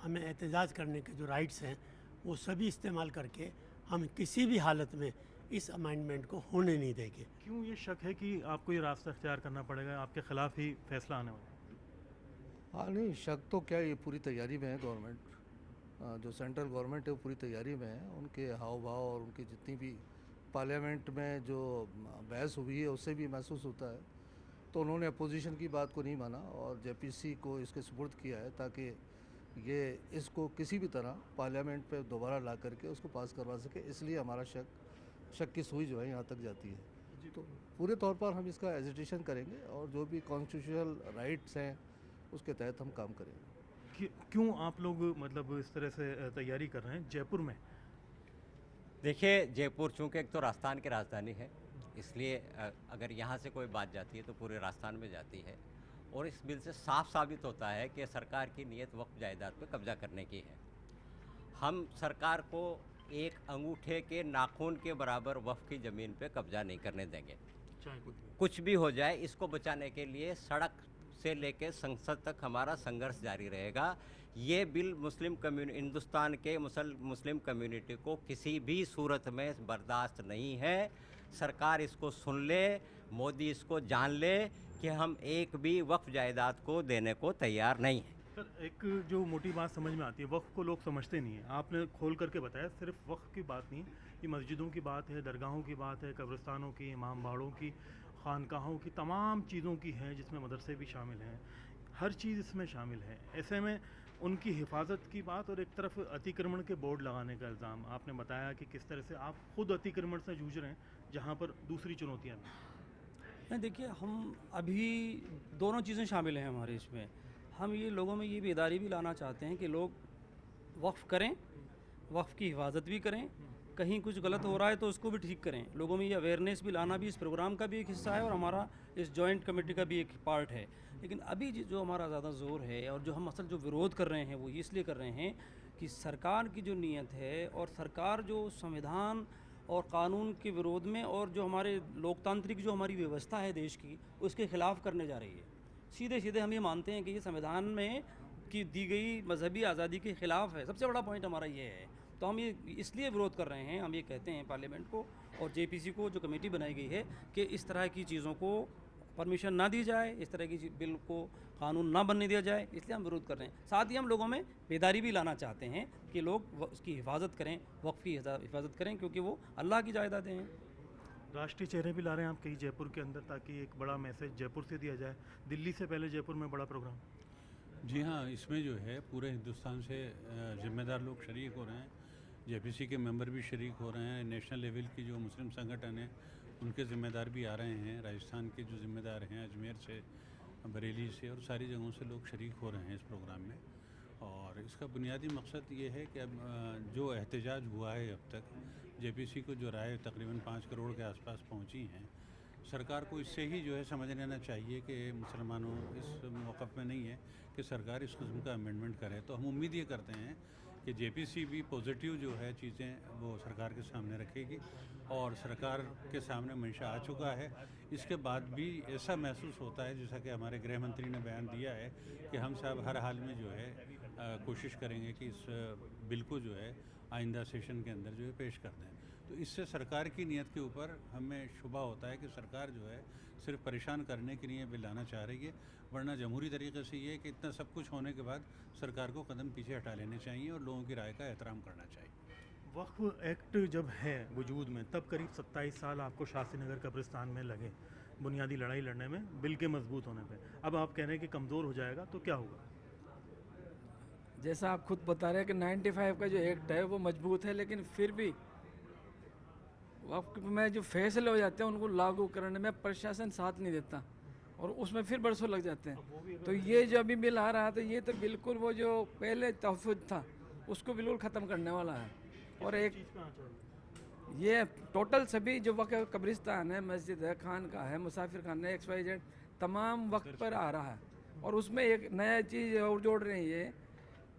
हमें एहतजाज करने के जो राइट्स हैं वो सभी इस्तेमाल करके हम किसी भी हालत में इस अमेंडमेंट को होने नहीं देंगे। क्यों ये शक है कि आपको ये रास्ता इख्तियार करना पड़ेगा, आपके ख़िलाफ़ ही फैसला आने वाला है? हाँ नहीं, शक तो क्या, ये पूरी तैयारी में है गवर्नमेंट। जो सेंट्रल गवर्नमेंट है वो पूरी तैयारी में है। उनके हाव भाव और उनकी जितनी भी पार्लियामेंट में जो बहस हुई है उससे भी महसूस होता है। तो उन्होंने अपोजिशन की बात को नहीं माना और JPC को इसके सुपुर्द किया है ताकि ये इसको किसी भी तरह पार्लियामेंट पे दोबारा ला करके उसको पास करवा सके। इसलिए हमारा शक की सुई जो है यहाँ तक जाती है। तो पूरे तौर पर हम इसका एजिटेशन करेंगे और जो भी कॉन्स्टिट्यूशनल राइट्स हैं उसके तहत हम काम करेंगे। क्यों आप लोग मतलब इस तरह से तैयारी कर रहे हैं जयपुर में? देखिए, जयपुर चूँकि एक तो राजस्थान की राजधानी है, इसलिए अगर यहाँ से कोई बात जाती है तो पूरे राजस्थान में जाती है। और इस बिल से साफ साबित होता है कि सरकार की नीयत वक्फ जायदाद पर कब्जा करने की है। हम सरकार को एक अंगूठे के नाखून के बराबर वक्फ की ज़मीन पे कब्जा नहीं करने देंगे। चाहे कुछ भी हो जाए, इसको बचाने के लिए सड़क से लेकर संसद तक हमारा संघर्ष जारी रहेगा। ये बिल हिंदुस्तान के मुस्लिम कम्युनिटी को किसी भी सूरत में बर्दाश्त नहीं है। सरकार इसको सुन ले, मोदी इसको जान ले कि हम एक भी वक्फ जायदाद को देने को तैयार नहीं हैं। सर, एक जो मोटी बात समझ में आती है, वक्फ को लोग समझते नहीं हैं। आपने खोल करके बताया, सिर्फ वक्फ की बात नहीं, ये मस्जिदों की बात है, दरगाहों की बात है, कब्रिस्तानों की, इमाम बाड़ों की, खानकाहों की, तमाम चीज़ों की है, जिसमें मदरसे भी शामिल हैं। हर चीज़ इसमें शामिल है। ऐसे में उनकी हिफाजत की बात और एक तरफ अतिक्रमण के बोर्ड लगाने का इल्ज़ाम। आपने बताया कि किस तरह से आप खुद अतिक्रमण से जूझ रहे हैं, जहाँ पर दूसरी चुनौतियाँ भी। नहीं, देखिए, हम अभी दोनों चीज़ें शामिल हैं हमारे इसमें। हम ये लोगों में ये बेदारी भी लाना चाहते हैं कि लोग वक्फ करें, वक्फ की हिफाजत भी करें, कहीं कुछ गलत हो रहा है तो उसको भी ठीक करें। लोगों में ये अवेयरनेस भी लाना भी इस प्रोग्राम का भी एक हिस्सा है और हमारा इस जॉइंट कमेटी का भी एक पार्ट है। लेकिन अभी जो हमारा ज़्यादा ज़ोर है और जो हम असल जो विरोध कर रहे हैं वो इसलिए कर रहे हैं कि सरकार की जो नीयत है और सरकार जो संविधान और कानून के विरोध में और जो हमारे लोकतांत्रिक जो हमारी व्यवस्था है देश की, उसके ख़िलाफ़ करने जा रही है। सीधे सीधे हम ये मानते हैं कि ये संविधान में की दी गई मजहबी आज़ादी के ख़िलाफ़ है। सबसे बड़ा पॉइंट हमारा ये है। तो हम ये इसलिए विरोध कर रहे हैं, हम ये कहते हैं पार्लियामेंट को और जेपीसी को, जो कमेटी बनाई गई है, कि इस तरह की चीज़ों को परमिशन ना दी जाए, इस तरह की बिल को कानून ना बनने दिया जाए, इसलिए हम विरोध कर रहे हैं। साथ ही हम लोगों में बेदारी भी लाना चाहते हैं कि लोग उसकी हिफाजत करें, वक्फ की हिफाजत करें, क्योंकि वो अल्लाह की जायदादें हैं। राष्ट्रीय चेहरे भी ला रहे हैं आप कहीं जयपुर के अंदर, ताकि एक बड़ा मैसेज जयपुर से दिया जाए। दिल्ली से पहले जयपुर में बड़ा प्रोग्राम। जी हाँ, इसमें जो है पूरे हिंदुस्तान से ज़िम्मेदार लोग शरीक हो रहे हैं। जेपीसी के मेंबर भी शरीक हो रहे हैं। नेशनल लेवल की जो मुस्लिम संगठन हैं उनके ज़िम्मेदार भी आ रहे हैं। राजस्थान के जो ज़िम्मेदार हैं, अजमेर से, बरेली से और सारी जगहों से लोग शरीक हो रहे हैं इस प्रोग्राम में। और इसका बुनियादी मकसद ये है कि अब जो एहतजाज हुआ है अब तक, जेपीसी को जो राय तकरीबन 5 करोड़ के आसपास पहुंची हैं, सरकार को इससे ही जो है समझ लेना चाहिए कि मुसलमानों इस मौक़िफ़ में नहीं है कि सरकार इस किस्म का अमेंडमेंट करे। तो हम उम्मीद ये करते हैं कि जेपीसी भी पॉजिटिव जो है चीज़ें वो सरकार के सामने रखेगी और सरकार के सामने मंशा आ चुका है। इसके बाद भी ऐसा महसूस होता है, जैसा कि हमारे गृह मंत्री ने बयान दिया है, कि हम साहब हर हाल में जो है कोशिश करेंगे कि इस बिल को जो है आइंदा सेशन के अंदर जो है पेश कर दें। तो इससे सरकार की नीयत के ऊपर हमें शुबा होता है कि सरकार जो है सिर्फ परेशान करने के लिए बिल लाना चाह रही है, वरना जमहूरी तरीके से ये है कि इतना सब कुछ होने के बाद सरकार को कदम पीछे हटा लेने चाहिए और लोगों की राय का एहतराम करना चाहिए। वक्फ एक्ट जब है वजूद में, तब करीब 27 साल आपको शास्त्री नगर कब्रिस्तान में लगे बुनियादी लड़ाई लड़ने में, बिल के मजबूत होने पे। अब आप कह रहे हैं कि कमज़ोर हो जाएगा, तो क्या होगा? जैसा आप खुद बता रहे हैं कि 95 का जो एक्ट है वो मजबूत है, लेकिन फिर भी वक्फ में जो फैसले हो जाते हैं उनको लागू करने में प्रशासन साथ नहीं देता और उसमें फिर बरसों लग जाते हैं। तो ये जो अभी बिल आ रहा है, तो ये तो बिल्कुल वो जो पहले तहफ़्फ़ुज़ था उसको बिल्कुल ख़त्म करने वाला है। और एक ये टोटल सभी जो वक्फ कब्रिस्तान है, मस्जिद है, खानका है, मुसाफिर खाना है, XYZ तमाम वक्त पर आ रहा है। और उसमें एक नया चीज़ और जोड़ रहे हैं ये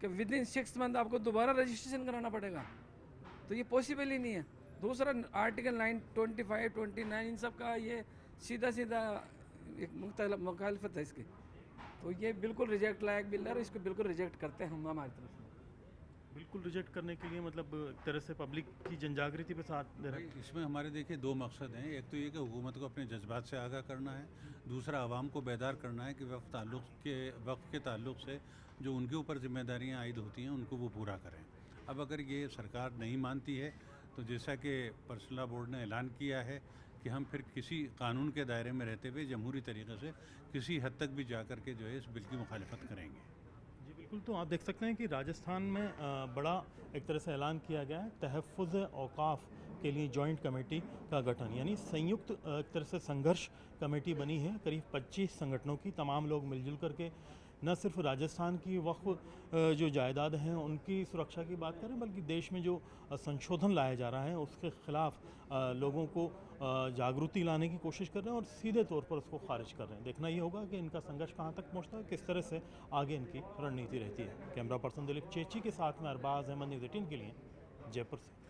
कि विदिन 6 मंथ आपको दोबारा रजिस्ट्रेशन कराना पड़ेगा। तो ये पॉसिबल ही नहीं है। दूसरा आर्टिकल 9, 25, 29 इन सब का ये सीधा एक मुखालफत है इसकी। तो ये बिल्कुल रिजेक्ट लायक बिल है और इसको बिल्कुल रिजेक्ट करते हैं हम हमारी तरफ से। बिल्कुल रिजेक्ट करने के लिए मतलब एक तरह से पब्लिक की जनजागृति पे साथ दे रहे हैं। इसमें हमारे देखिए 2 मकसद हैं। एक तो ये कि हुकूमत को अपने जज्बात से आगाह करना है, दूसरा आवाम को बेदार करना है कि वक्फ के ताल्लुक़ से जो उनके ऊपर जिम्मेदारियाँ आयद होती हैं उनको वो पूरा करें। अब अगर ये सरकार नहीं मानती है तो जैसा कि पर्सनल बोर्ड ने ऐलान किया है कि हम फिर किसी कानून के दायरे में रहते हुए जमहूरी तरीके से किसी हद तक भी जा कर के जो है इस बिल की मुखालिफत करेंगे। जी बिल्कुल। तो आप देख सकते हैं कि राजस्थान में बड़ा एक तरह से ऐलान किया गया है तहफ़्फ़ुज़ औक़ाफ़ के लिए जॉइंट कमेटी का गठन, यानी संयुक्त एक तरह से संघर्ष कमेटी बनी है करीब 25 संगठनों की। तमाम लोग मिलजुल करके न सिर्फ राजस्थान की वक्फ जो जायदाद हैं उनकी सुरक्षा की बात करें, बल्कि देश में जो संशोधन लाया जा रहा है उसके ख़िलाफ़ लोगों को जागृति लाने की कोशिश कर रहे हैं और सीधे तौर पर उसको खारिज कर रहे हैं। देखना ये होगा कि इनका संघर्ष कहाँ तक पहुँचता है, किस तरह से आगे इनकी रणनीति रहती है। कैमरा पर्सन दिलीप चेची के साथ में अरबाज अहमद, न्यूज़ 18 के लिए जयपुर से।